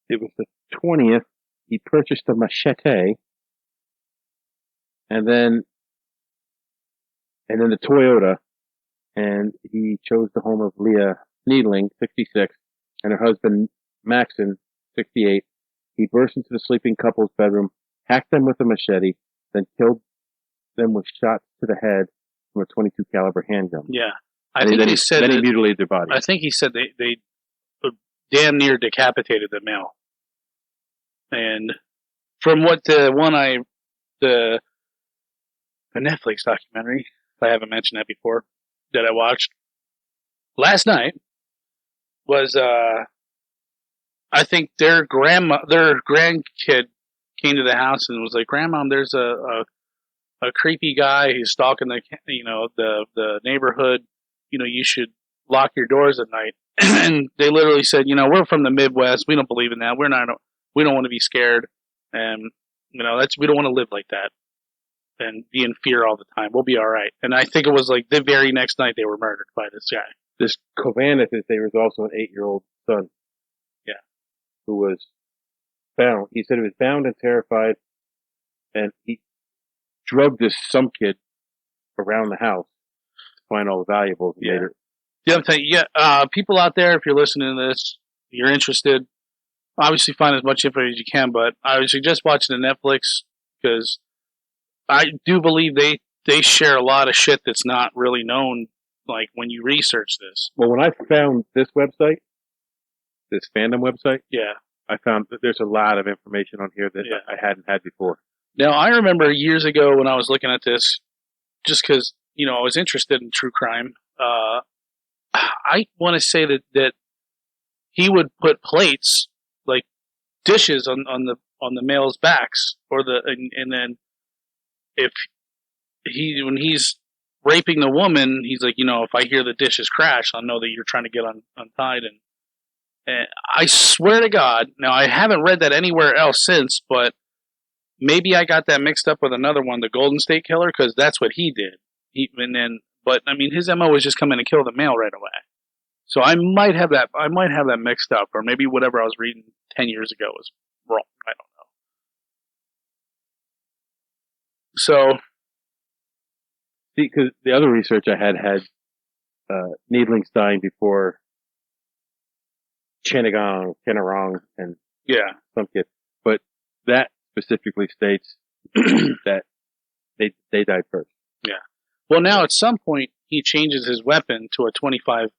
it was the 20th. He purchased a machete. And then the Toyota. And he chose the home of Leah Needling, 66, and her husband, Maxon, 68. He burst into the sleeping couple's bedroom, hacked them with a machete, then killed them with shots to the head from a .22 caliber handgun. Yeah. Then he mutilated their bodies. I think he said they damn near decapitated the male. And from what the Netflix documentary, if I haven't mentioned that before, that I watched, last night was I think their grandkid came to the house and was like, "Grandma, there's a creepy guy who's stalking the neighborhood. You should lock your doors at night." And they literally said, "We're from the Midwest. We don't believe in that. We don't want to be scared, and we don't want to live like that and be in fear all the time. We'll be all right." And I think it was like the very next night they were murdered by this guy. This Kovaneth, there was also an 8-year-old son. Yeah. Who was found. He said he was bound and terrified, and he drugged some kid around the house to find all the valuables. Yeah. The other thing, people out there, if you're listening to this, you're interested, obviously find as much info as you can, but I would suggest watching the Netflix, because I do believe they share a lot of shit that's not really known, like when you research this. Well, when I found this website, this fandom website, yeah, I found that there's a lot of information on here that I hadn't had before. Now, I remember years ago when I was looking at this, just because, I was interested in true crime, I want to say that he would put plates, like dishes, on the male's backs, and then when he's raping the woman, he's like, if I hear the dishes crash, I'll know that you're trying to get untied. And I swear to God, now I haven't read that anywhere else since, but maybe I got that mixed up with another one, the Golden State Killer, because that's what he did. But I mean, his MO was just come in and kill the male right away. So I might have that mixed up, or maybe whatever I was reading 10 years ago was wrong. I don't know. So, see, because the other research I had needlings dying before Chenarong, and some kid, but that specifically states that they died first. Yeah. Well, now at some point he changes his weapon to a 25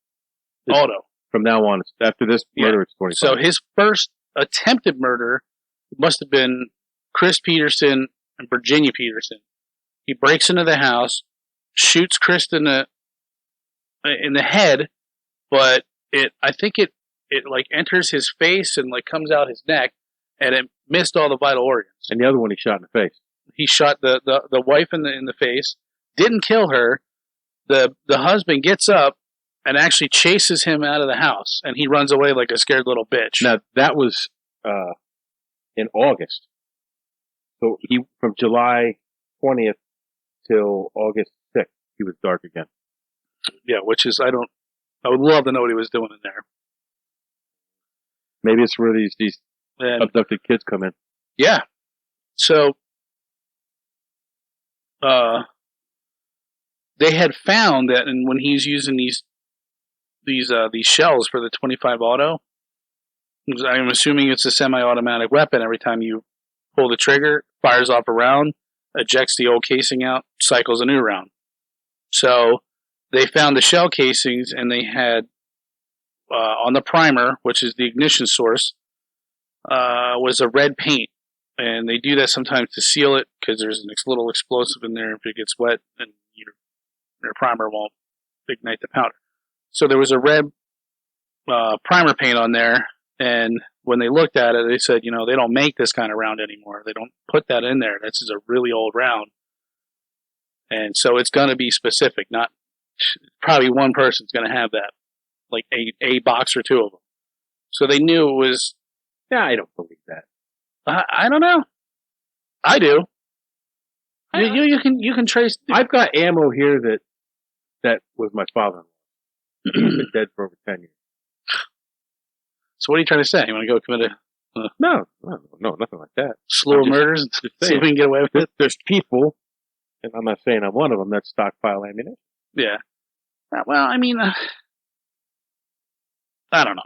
auto. From now on, after this murder, it's 25. So his first attempted murder must have been Chris Peterson and Virginia Peterson. He breaks into the house, shoots Chris in the head, but I think it like enters his face and like comes out his neck, and it missed all the vital organs. And the other one he shot in the face. He shot the wife in the face, didn't kill her. The husband gets up and actually chases him out of the house, and he runs away like a scared little bitch. Now, that was in August. So from July 20th till August 6th, he was dark again. Yeah, which is, I would love to know what he was doing in there. Maybe it's where these abducted kids come in. Yeah. So, they had found that, and when he's using these shells for the 25 auto, I'm assuming it's a semi-automatic weapon. Every time you pull the trigger, fires off a round, ejects the old casing out, cycles a new round. So they found the shell casings, and they had on the primer, which is the ignition source, was a red paint. And they do that sometimes to seal it, because there's a little explosive in there. If it gets wet, then your primer won't ignite the powder. So there was a red primer paint on there, and when they looked at it, they said, they don't make this kind of round anymore. They don't put that in there. This is a really old round. And so it's going to be specific. Not probably one person's going to have that, like a box or two of them. So they knew it was. Yeah, I don't believe that. I don't know. I do. You can trace. I've got ammo here that was my father-in-law. He's been dead for over 10 years. So what are you trying to say? You want to go commit No, nothing like that. Slew of murders and see if we can get away with it? There's people, and I'm not saying I'm one of them, that stockpile ammunition. Yeah. Well, I mean, I don't know.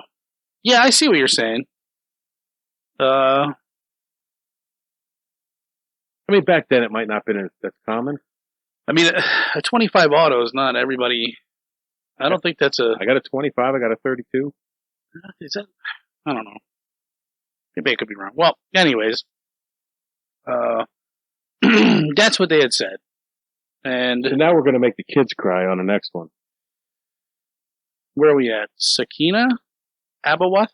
Yeah, I see what you're saying. I mean, back then it might not have been as common. I mean, a 25 auto is not everybody. I don't think that's a. I got a 25. I got a 32. Is that? I don't know. Maybe I could be wrong. Well, anyways, that's what they had said. And so now we're going to make the kids cry on the next one. Where are we at? Sakina Abawath?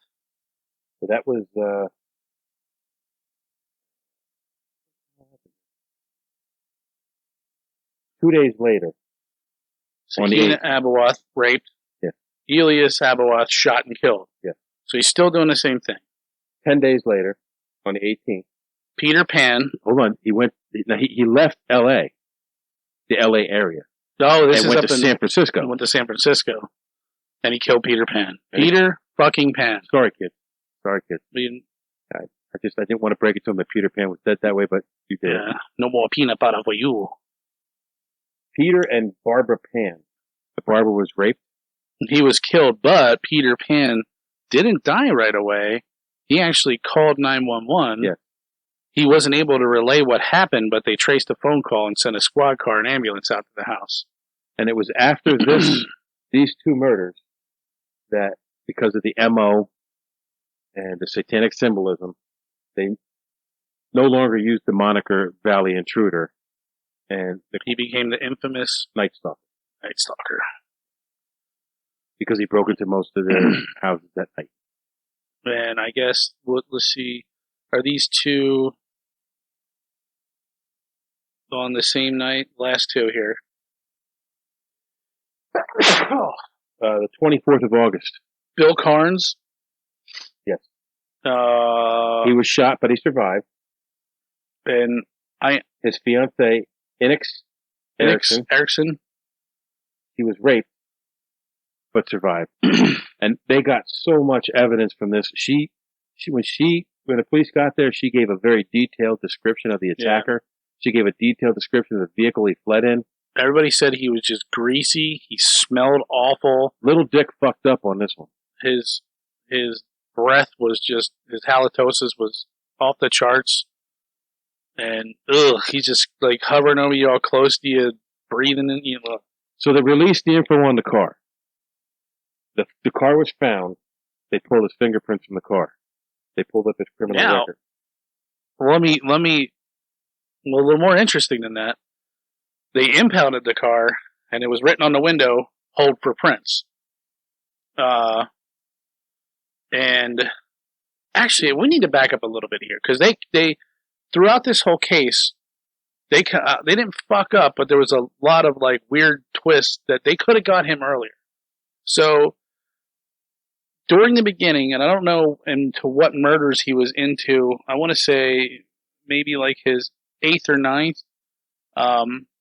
So that was 2 days later. Sakina Abawath raped. Yeah. Elias Abawath shot and killed. Yeah. So he's still doing the same thing. 10 days later, on the 18th. Peter Pan. Hold on. He left L.A., the L.A. area. Oh, this and is went up to in San Francisco. He went to San Francisco. And he killed Peter Pan. Peter fucking Pan. Sorry, kid. I didn't want to break it to him that Peter Pan was dead that way, but you did. Yeah. No more peanut butter for you. Peter and Barbara Pan. Barbara was raped. He was killed, but Peter Pan didn't die right away. He actually called 911. Yeah. He wasn't able to relay what happened, but they traced a phone call and sent a squad car and ambulance out to the house. And it was after these two murders that, because of the MO and the satanic symbolism, they no longer used the moniker Valley Intruder. And He became the infamous Night Stalker. Night Stalker. Because he broke into most of their houses that night. And I guess, let's see, are these two on the same night? Last two here. The 24th of August. Bill Carnes. Yes. He He was shot, but he survived. And His fiancee, Inix Erickson, he was raped, but survived. And they got so much evidence from this. When the police got there, she gave a very detailed description of the attacker. Yeah. She gave a detailed description of the vehicle he fled in. Everybody said he was just greasy. He smelled awful. Little Dick fucked up on this one. His breath was just, his halitosis was off the charts. And he's just like hovering over you all close to you, breathing in you. So they released the info on the car. The car was found. They pulled his fingerprints from the car. They pulled up his criminal record. Let me. Well, a little more interesting than that. They impounded the car, and it was written on the window, "Hold for prints." And actually, we need to back up a little bit here because they throughout this whole case, they didn't fuck up, but there was a lot of like weird twists that they could have got him earlier. So during the beginning, and I don't know into what murders he was into, I want to say maybe like his 8th or 9th,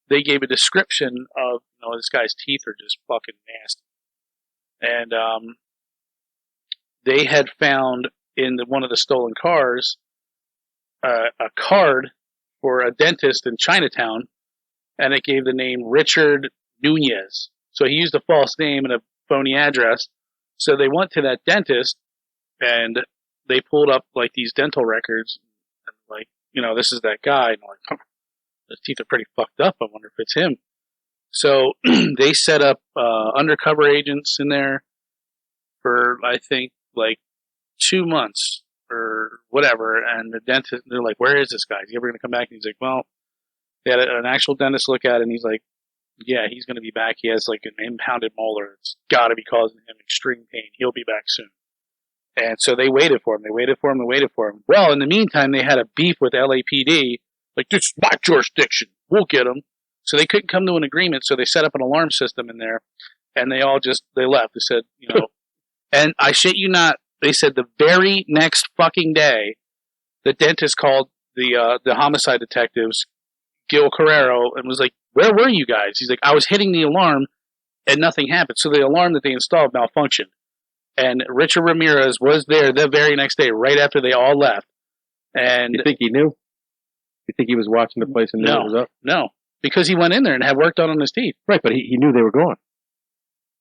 they gave a description of, this guy's teeth are just fucking nasty. And they had found in one of the stolen cars a card for a dentist in Chinatown, and it gave the name Richard Nunez. So he used a false name and a phony address. So they went to that dentist, and they pulled up like these dental records, and like, this is that guy. And I'm like, his teeth are pretty fucked up. I wonder if it's him. So they set up undercover agents in there for, I think, like 2 months or whatever. And the dentist, they're like, where is this guy? Is he ever going to come back? And he's like, well, they had an actual dentist look at it, and he's like, yeah, he's going to be back. He has like an impounded molar. It's got to be causing him extreme pain. He'll be back soon. And so they waited for him. They waited for him. Well, in the meantime, they had a beef with LAPD. Like, this is my jurisdiction. We'll get him. So they couldn't come to an agreement. So they set up an alarm system in there, and they left. They said, and I shit you not, they said the very next fucking day, the dentist called the homicide detectives, Gil Carrero, and was like, where were you guys? He's like, I was hitting the alarm and nothing happened. So the alarm that they installed malfunctioned. And Richard Ramirez was there the very next day, right after they all left. And you think he knew? You think he was watching the place and knew it was up? No, because he went in there and had work done on his teeth. Right, but he knew they were gone.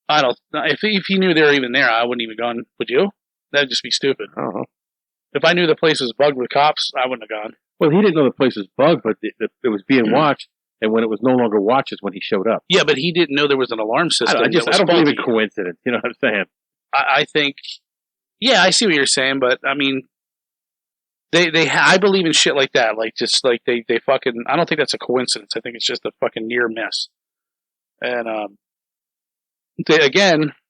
I don't. If he knew they were even there, I wouldn't even gone. Would you? That'd just be stupid. Uh-huh. If I knew the place was bugged with cops, I wouldn't have gone. Well, he didn't know the place was bugged, but it was being watched. And when it was no longer watched is when he showed up. Yeah, but he didn't know there was an alarm system. I don't believe in coincidence. You know what I'm saying? I think, yeah, I see what you're saying, but I mean, I believe in shit like that. Like, just like they fucking, I don't think that's a coincidence. I think it's just a fucking near miss. And,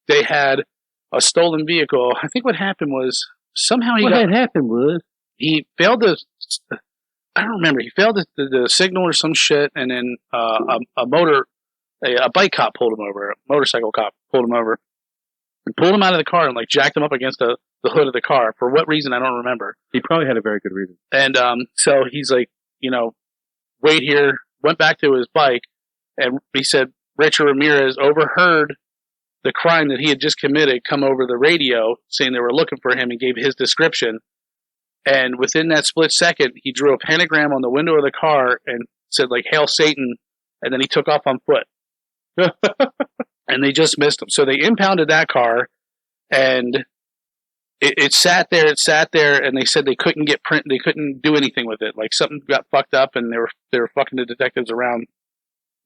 they had a stolen vehicle. I think what happened was somehow What had happened was he failed to. I don't remember. He failed the signal or some shit, and then a bike cop pulled him over. A motorcycle cop pulled him over and pulled him out of the car and like jacked him up against the hood of the car. For what reason, I don't remember. He probably had a very good reason. And so he's like, wait here. Went back to his bike, and he said Richard Ramirez overheard the crime that he had just committed come over the radio, saying they were looking for him, and gave his description. And within that split second, he drew a pentagram on the window of the car and said, like, "Hail Satan," and then he took off on foot. And they just missed him. So they impounded that car, and it sat there, and they said they couldn't get print, they couldn't do anything with it. Like, something got fucked up, and they were fucking the detectives around.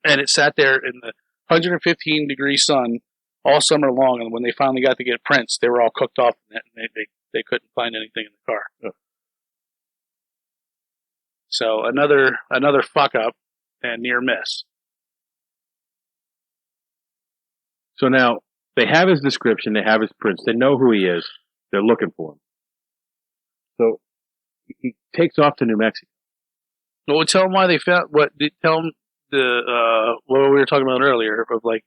And it sat there in the 115-degree sun all summer long, and when they finally got to get prints, they were all cooked off, and they couldn't find anything in the car. Oh. So another fuck up and near miss. So now they have his description, they have his prints, they know who he is, they're looking for him. So he takes off to New Mexico. Well, tell them why they found tell them what we were talking about earlier of like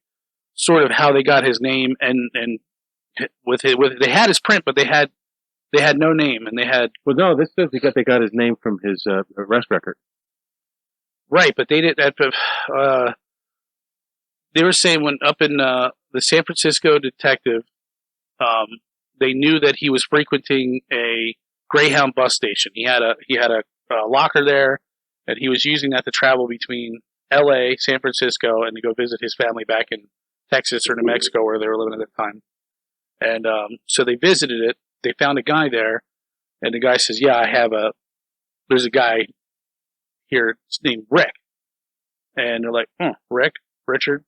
sort of how they got his name and with they had his print, but they had no name, and they had. Well, no, this says they got his name from his arrest record. Right, but they did that. They were saying when up in the San Francisco detective, they knew that he was frequenting a Greyhound bus station. He had a locker there, and he was using that to travel between L.A., San Francisco, and to go visit his family back in Texas or New Mexico where they were living at the time. And so they visited it. They found a guy there, and the guy says, "Yeah, there's a guy here named Rick." And they're like, "Rick? Richard?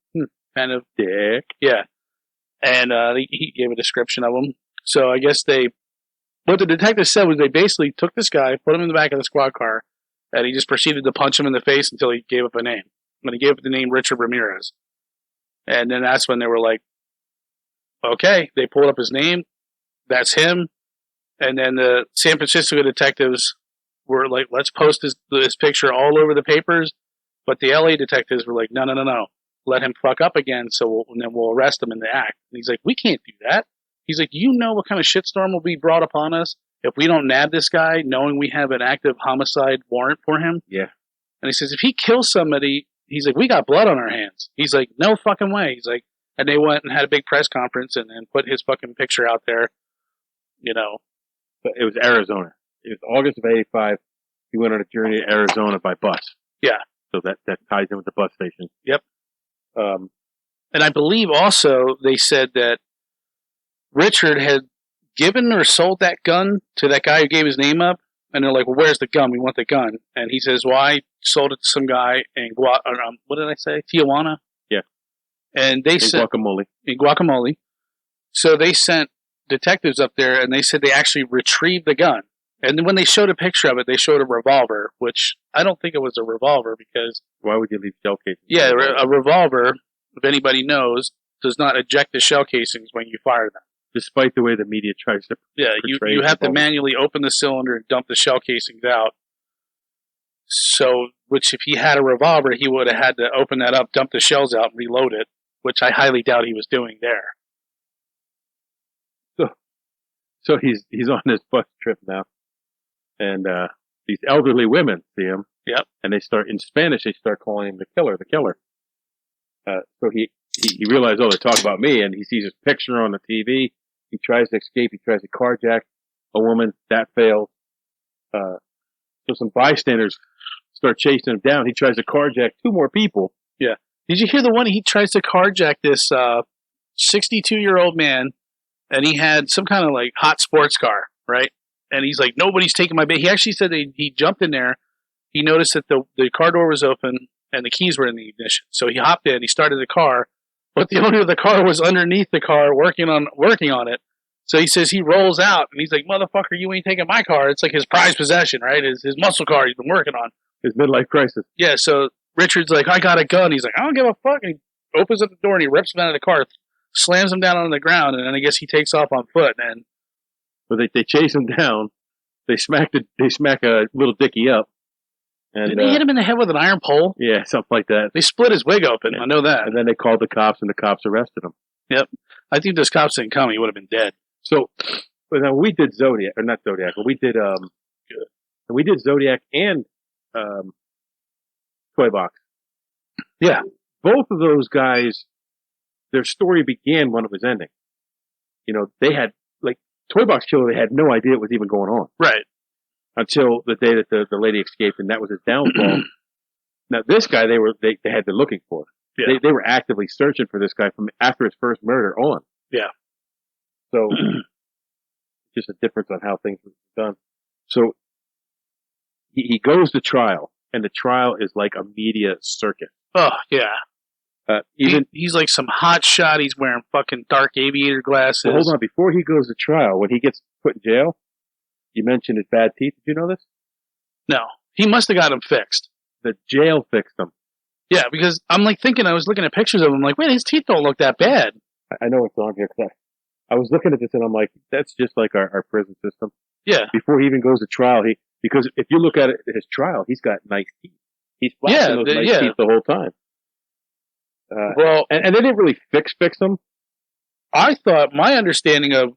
Kind of dick." Yeah. And he gave a description of him. So I guess what the detective said was they basically took this guy, put him in the back of the squad car, and he just proceeded to punch him in the face until he gave up a name. When he gave up the name Richard Ramirez. And then that's when they were like, okay, they pulled up his name. That's him. And then the San Francisco detectives were like, let's post this picture all over the papers. But the LA detectives were like, no. Let him fuck up again, and then we'll arrest him in the act. And he's like, we can't do that. He's like, you know what kind of shitstorm will be brought upon us if we don't nab this guy, knowing we have an active homicide warrant for him? Yeah. And he says, if he kills somebody, he's like, we got blood on our hands. He's like, no fucking way. He's like, and they went and had a big press conference and put his fucking picture out there, But it was Arizona. It was August of '85. He went on a journey to Arizona by bus. Yeah. So that ties in with the bus station. Yep. And I believe also they said that Richard had given or sold that gun to that guy who gave his name up. And they're like, well, where's the gun? We want the gun. And he says, well, I sold it to some guy in what did I say? Tijuana? Yeah. And they said in Guacamole. So they sent detectives up there, and they said they actually retrieved the gun. And then when they showed a picture of it, they showed a revolver, which I don't think it was a revolver because... Why would you leave shell casings? Yeah, a revolver, if anybody knows, does not eject the shell casings when you fire them. Despite the way the media tries to portray you have to revolver. manually open the cylinder and dump the shell casings out. So, which if he had a revolver, he would have had to open that up, dump the shells out, and reload it, which I highly doubt he was doing there. So he's on this bus trip now, and these elderly women see him. Yep. And they start calling him the killer. So he realized, they're talking about me, and he sees his picture on the TV. He tries to escape. He tries to carjack a woman. That fails. So some bystanders start chasing him down. He tries to carjack two more people. Yeah. Did you hear the one? He tries to carjack this 62-year-old man, and he had some kind of like hot sports car, right? And he's like, nobody's taking my bait. He actually said that he jumped in there. He noticed that the car door was open and the keys were in the ignition. So he hopped in. He started the car, but the owner of the car was underneath the car working on it. So he says he rolls out, and he's like, motherfucker, you ain't taking my car. It's like his prized possession, right? His muscle car he's been working on. His midlife crisis. Yeah, so Richard's like, I got a gun. He's like, I don't give a fuck. And he opens up the door, and he rips him out of the car, slams him down on the ground, and then I guess he takes off on foot. And But they chase him down. They smack a little Dickie up. And did they hit him in the head with an iron pole? Yeah, something like that. They split his wig open. Yeah. I know that. And then they called the cops, and the cops arrested him. Yep. I think those cops didn't come. He would have been dead. So, but then we did Zodiac, or not Zodiac, but we did Zodiac and Toy Box. Yeah. Both of those guys, their story began when it was ending. You know, they had, like, Toy Box Killer, they had no idea what was even going on. Right. Until the day that the lady escaped, and that was his downfall. Now, this guy, they had been looking for. Yeah. They were actively searching for this guy from after his first murder on. Yeah. So, just a difference on how things were done. So, he goes to trial, and the trial is like a media circuit. Oh, yeah. He's like some hot shot. He's wearing fucking dark aviator glasses. Well, hold on. Before he goes to trial, when he gets put in jail, you mentioned his bad teeth. Did you know this? No. He must have got him fixed. The jail fixed them. Yeah, because I'm like thinking, I was looking at pictures of him, like, wait, his teeth don't look that bad. I know it's on here, because I was looking at this, and I'm like, that's just like our prison system. Yeah. Before he even goes to trial, because if you look at it, his trial, he's got nice teeth. He's flashing those nice teeth the whole time. Well, and they didn't really fix them. I thought my understanding of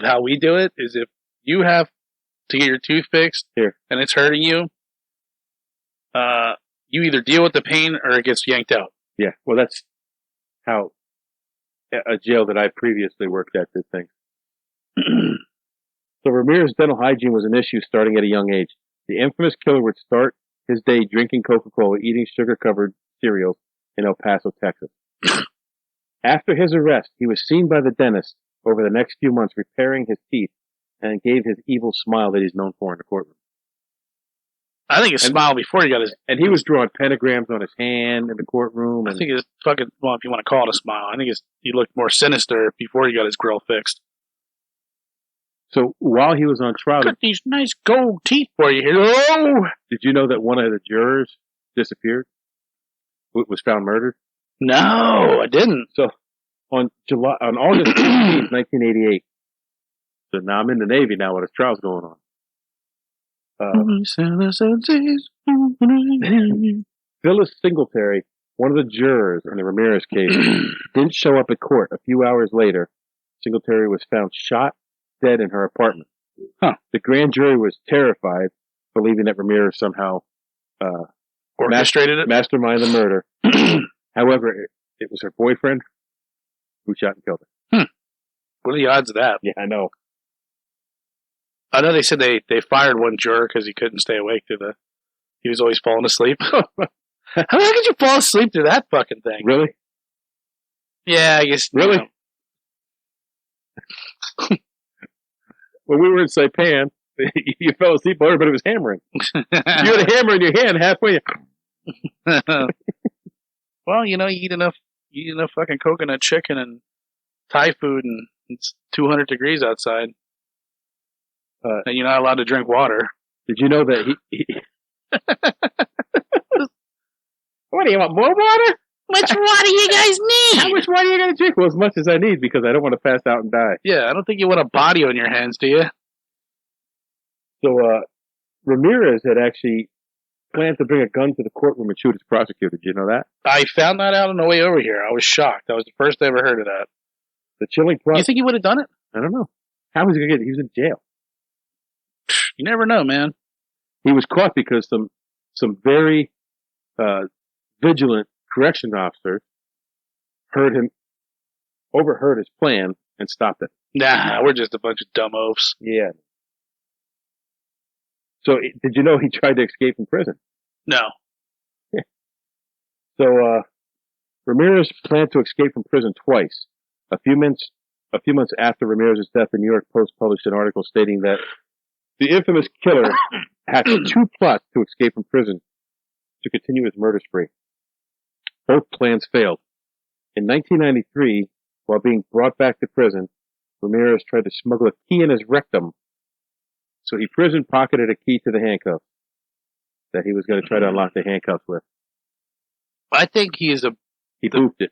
how we do it is if you have to get your tooth fixed here and it's hurting you, you either deal with the pain or it gets yanked out. Yeah, well, that's how a jail that I previously worked at did things. So Ramirez's dental hygiene was an issue starting at a young age. The infamous killer would start his day drinking Coca-Cola, eating sugar-covered cereals in El Paso, Texas. After his arrest, he was seen by the dentist over the next few months repairing his teeth and gave his evil smile that he's known for in the courtroom. I think his smile before he got his... And he was drawing pentagrams on his hand in the courtroom. I think his fucking... Well, if you want to call it a smile, I think he looked more sinister before he got his grill fixed. So while he was on trial... Got these nice gold teeth for you here. Oh! Did you know that one of the jurors disappeared? Was found murdered? No, I didn't. So on August 15th, 1988, so now I'm in the Navy now when his trial's going on. Phyllis Singletary, one of the jurors in the Ramirez case, didn't show up at court. A few hours later, Singletary was found shot dead in her apartment. Huh. The grand jury was terrified, believing that Ramirez somehow orchestrated it, masterminded the murder. However, it was her boyfriend who shot and killed her. What are the odds of that? Yeah, I know. I know they said they fired one juror because he couldn't stay awake he was always falling asleep. How could you fall asleep through that fucking thing? Really? Yeah, I guess. Really? When we were in Saipan, you fell asleep while everybody was hammering. You had a hammer in your hand halfway. Well, you eat enough fucking coconut chicken and Thai food, and it's 200 degrees outside. And you're not allowed to drink water. Did you know that he What do you want, more water? How much water you guys need? How much water are you going to drink? Well, as much as I need, because I don't want to pass out and die. Yeah, I don't think you want a body on your hands, do you? So, Ramirez had actually planned to bring a gun to the courtroom and shoot his prosecutor. Did you know that? I found that out on the way over here. I was shocked. That was the first I ever heard of that. The chilling You think he would have done it? I don't know. How was he going to get it? He was in jail. You never know, man. He was caught because some very vigilant correction officers overheard his plan and stopped it. Nah, we're just a bunch of dumb oafs. Yeah. So, did you know he tried to escape from prison? No. So, Ramirez planned to escape from prison twice. A few months after Ramirez's death, the New York Post published an article stating that the infamous killer had two plots to escape from prison to continue his murder spree. Both plans failed. In 1993, while being brought back to prison, Ramirez tried to smuggle a key in his rectum. So he prison pocketed a key to the handcuffs that he was going to try to unlock the handcuffs with. I think he booped it.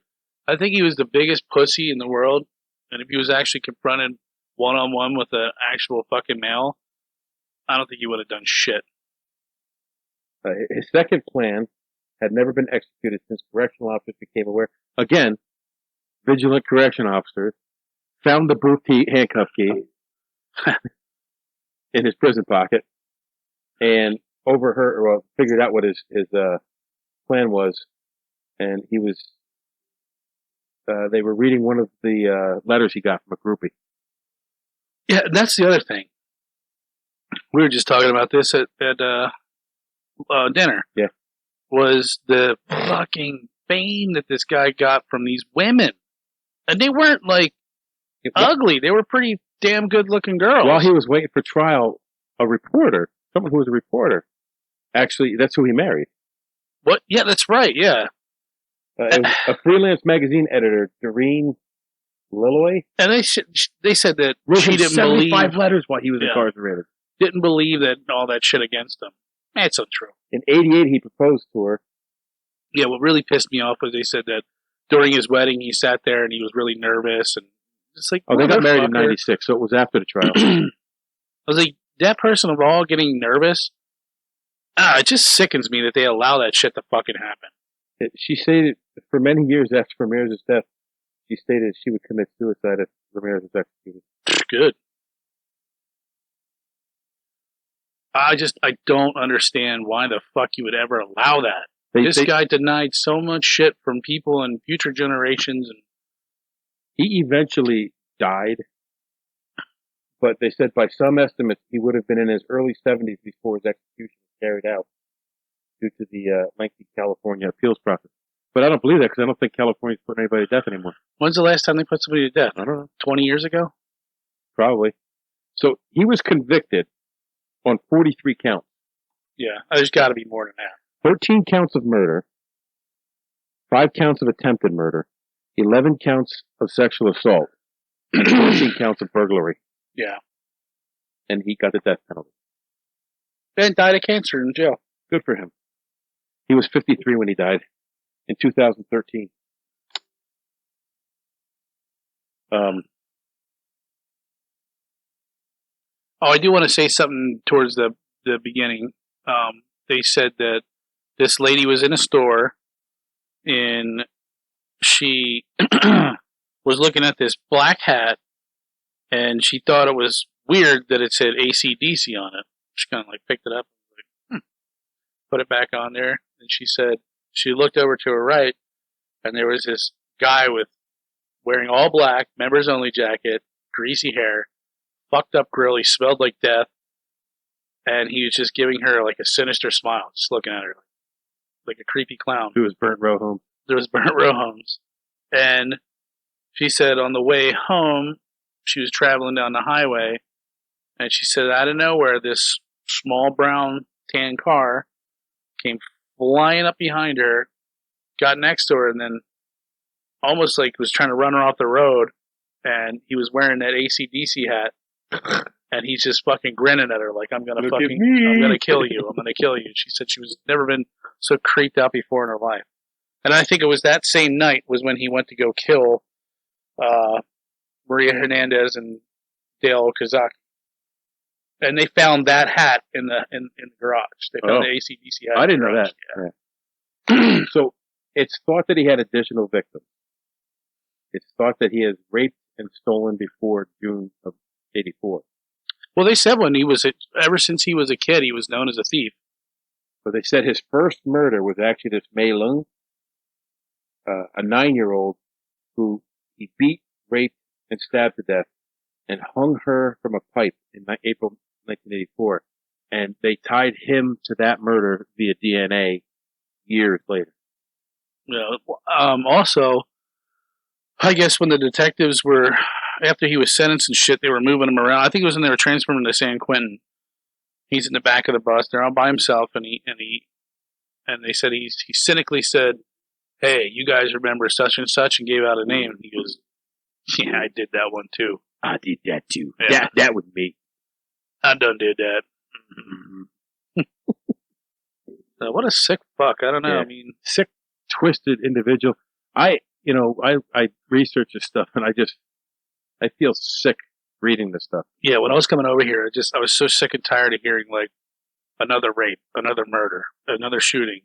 I think he was the biggest pussy in the world, and if he was actually confronted one-on-one with an actual fucking male, I don't think he would have done shit. His second plan had never been executed since correctional officers became aware. Again, vigilant correction officers found the booth handcuff key in his prison pocket and figured out what his plan was. And he was, they were reading one of the letters he got from a groupie. Yeah, that's the other thing. We were just talking about this at dinner. Yeah. Was the fucking fame that this guy got from these women. And they weren't like ugly. They were pretty damn good looking girls. While he was waiting for trial, someone who was a reporter, actually, that's who he married. What? Yeah, that's right. Yeah. It was a freelance magazine editor, Doreen Lilloy. And they said that Wrote she him didn't 75 believe letters while he was incarcerated. Didn't believe that all that shit against him. That's untrue. In '88, he proposed to her. Yeah, what really pissed me off was they said that during his wedding he sat there and he was really nervous and it's like, they got married in '96, so it was after the trial. I was like, that person of all getting nervous. It just sickens me that they allow that shit to fucking happen. She stated for many years after Ramirez's death, she stated she would commit suicide if Ramirez was executed. Good. I don't understand why the fuck you would ever allow that. This guy denied so much shit from people and future generations. And he eventually died, but they said by some estimates he would have been in his early 70s before his execution was carried out due to the lengthy California appeals process. But I don't believe that because I don't think California's putting anybody to death anymore. When's the last time they put somebody to death? I don't know. 20 years ago? Probably. So he was convicted on 43 counts. Yeah, there's got to be more than that. 13 counts of murder, 5 counts of attempted murder, 11 counts of sexual assault, and 14 counts of burglary. Yeah. And he got the death penalty. And died of cancer in jail. Good for him. He was 53 when he died in 2013. I do want to say something towards the beginning. They said that this lady was in a store and she was looking at this black hat and she thought it was weird that it said AC/DC on it. She kind of like picked it up and like, put it back on there. And she said she looked over to her right and there was this guy wearing all black, members only jacket, greasy hair, fucked up grill. He smelled like death. And he was just giving her like a sinister smile, just looking at her like a creepy clown. Who was burnt row home. There was burnt row homes. And she said on the way home, she was traveling down the highway, and she said out of nowhere, this small brown tan car came flying up behind her, got next to her, and then almost like was trying to run her off the road, and he was wearing that AC/DC hat. And he's just fucking grinning at her like, I'm gonna kill you. I'm gonna kill you. She said she was never been so creeped out before in her life. And I think it was that same night was when he went to go kill Maria Hernandez and Dale Okazaki. And they found that hat in the garage. They found the AC/DC hat. I didn't know that. Yeah. So it's thought that he had additional victims. It's thought that he has raped and stolen before June of '84. Well, they said ever since he was a kid, he was known as a thief. But they said his first murder was actually this Mei Lung, a 9-year-old who he beat, raped, and stabbed to death, and hung her from a pipe in April 1984. And they tied him to that murder via DNA years later. Yeah. Also, I guess when the detectives were, after he was sentenced and shit, they were moving him around. I think it was when they were transferring him to San Quentin. He's in the back of the bus. They're all by himself, and they said he cynically said, "Hey, you guys remember such and such?" and gave out a name. And he goes, "Yeah, I did that one too. I did that too. Yeah. That was me. I done did that." What a sick fuck. I don't know. Yeah. I mean, sick, twisted individual. I research this stuff, and I feel sick reading this stuff. Yeah, when I was coming over here, I was so sick and tired of hearing like another rape, another murder, another shooting.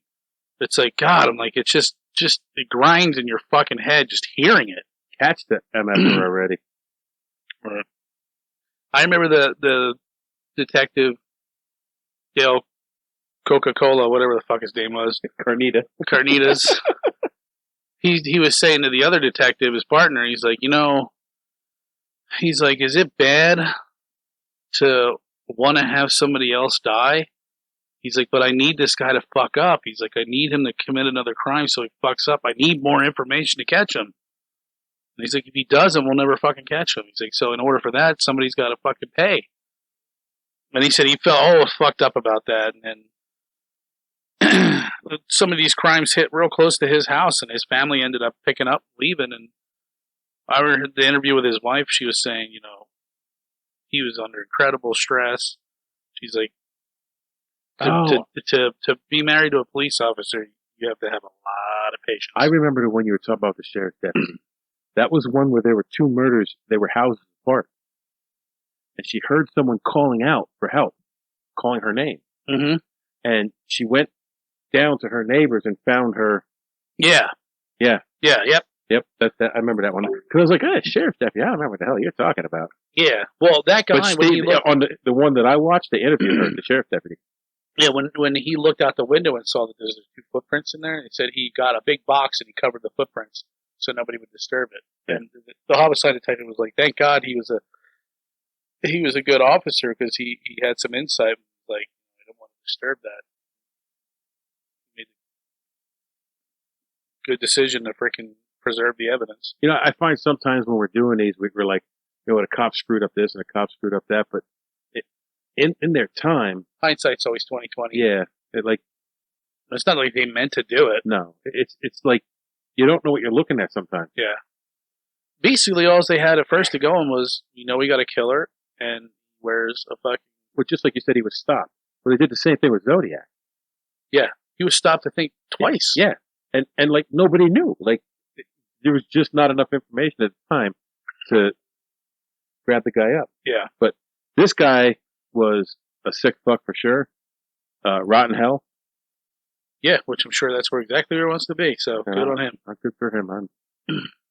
It's like, God, I'm like, it's just it grinds in your fucking head just hearing it. Catch the MF already. Right. I remember the detective, Dale Coca-Cola, whatever the fuck his name was. Carnitas. He was saying to the other detective, his partner, he's like, is it bad to want to have somebody else die? He's like, but I need this guy to fuck up. He's like, I need him to commit another crime so he fucks up. I need more information to catch him. And he's like, if he doesn't, we'll never fucking catch him. He's like, so in order for that, somebody's got to fucking pay. And he said he felt fucked up about that. And some of these crimes hit real close to his house, and his family ended up picking up, leaving. And I heard the interview with his wife. She was saying, he was under incredible stress. She's like, to be married to a police officer, you have to have a lot of patience. I remember when you were talking about the sheriff's deputy. That was one where there were two murders. They were houses apart. And she heard someone calling out for help, calling her name. Mm-hmm. And she went down to her neighbors and found her. Yeah. Yeah. Yeah, yep. Yep, I remember that one. Because I was like, sheriff's deputy, I don't remember what the hell you're talking about. Yeah, well, that guy, but Steve, on the one that I watched, they interviewed her, the sheriff's deputy. Yeah, when he looked out the window and saw that there's two footprints in there, he said he got a big box and he covered the footprints so nobody would disturb it. Yeah. And the homicide detective was like, thank God he was a good officer because he had some insight. Like, I don't want to disturb that. He made a good decision to freaking preserve the evidence. I find sometimes when we're doing these, we're like, a cop screwed up this and a cop screwed up that, but in their time, hindsight's always 20/20. Yeah, it's not like they meant to do it. No, it's like you don't know what you're looking at sometimes. Yeah. Basically, all they had at first to go on was, we got a killer, and where's a fucking... Well, just like you said, he was stopped. Well, they did the same thing with Zodiac. Yeah, he was stopped, I think, twice. Yeah, and like nobody knew. Like there was just not enough information at the time to grab the guy up. Yeah, but this guy was a sick fuck for sure. Rotten hell. Yeah, which I'm sure that's exactly where he wants to be. So good on him. Good for him.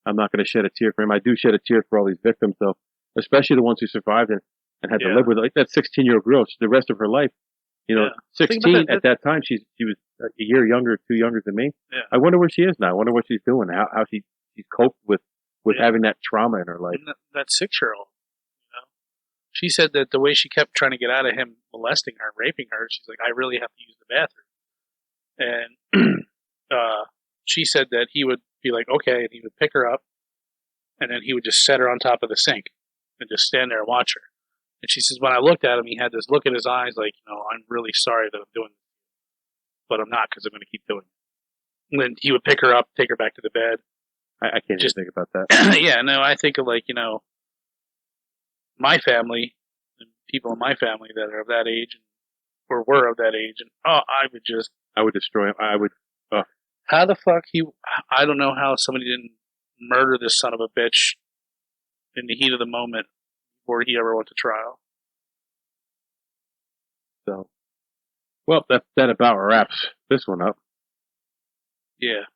I'm not going to shed a tear for him. I do shed a tear for all these victims, though, especially the ones who survived and had to live with it. Like that 16-year-old girl, the rest of her life. 16 at that time, she was a year younger, 2 younger than me. Yeah. I wonder where she is now. I wonder what she's doing. How she's coped with having that trauma in her life. And that 6-year-old. She said that the way she kept trying to get out of him molesting her, raping her, she's like, I really have to use the bathroom. And she said that he would be like, okay, and he would pick her up, and then he would just set her on top of the sink and just stand there and watch her. And she says, when I looked at him, he had this look in his eyes like, I'm really sorry that I'm doing this, but I'm not because I'm going to keep doing it. And then he would pick her up, take her back to the bed. I can't just think about that. Yeah, no, I think of like, my family and people in my family that are of that age or were of that age, and I would destroy him. How the fuck I don't know how somebody didn't murder this son of a bitch in the heat of the moment before he ever went to trial. So, well, that about wraps this one up. Yeah.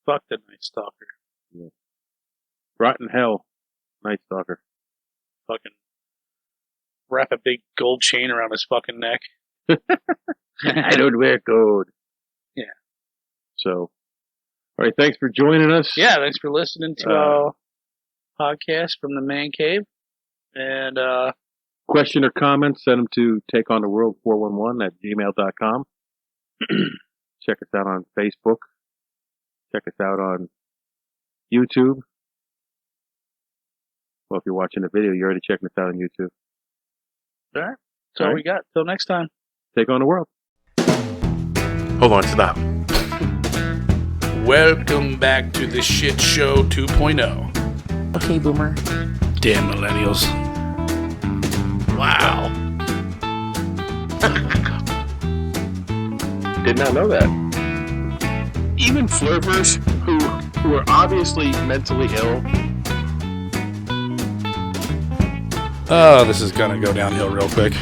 Fuck the Night Stalker. Yeah. Rotten hell, Night Stalker. Fucking wrap a big gold chain around his fucking neck. I don't wear gold. Yeah. So, all right, thanks for joining us. Yeah, thanks for listening to our podcast from the Man Cave. And question or comment, send them to takeontheworld411@gmail.com. Check us out on Facebook. Check us out on YouTube. Well, if you're watching the video, you're already checking us out on YouTube. All right. That's all we got. Till next time. Take on the world. Hold on, stop. Welcome back to the Shit Show 2.0. Okay, Boomer. Damn millennials. Wow. Did not know that. Even flirters who who are obviously mentally ill. Oh, this is gonna go downhill real quick.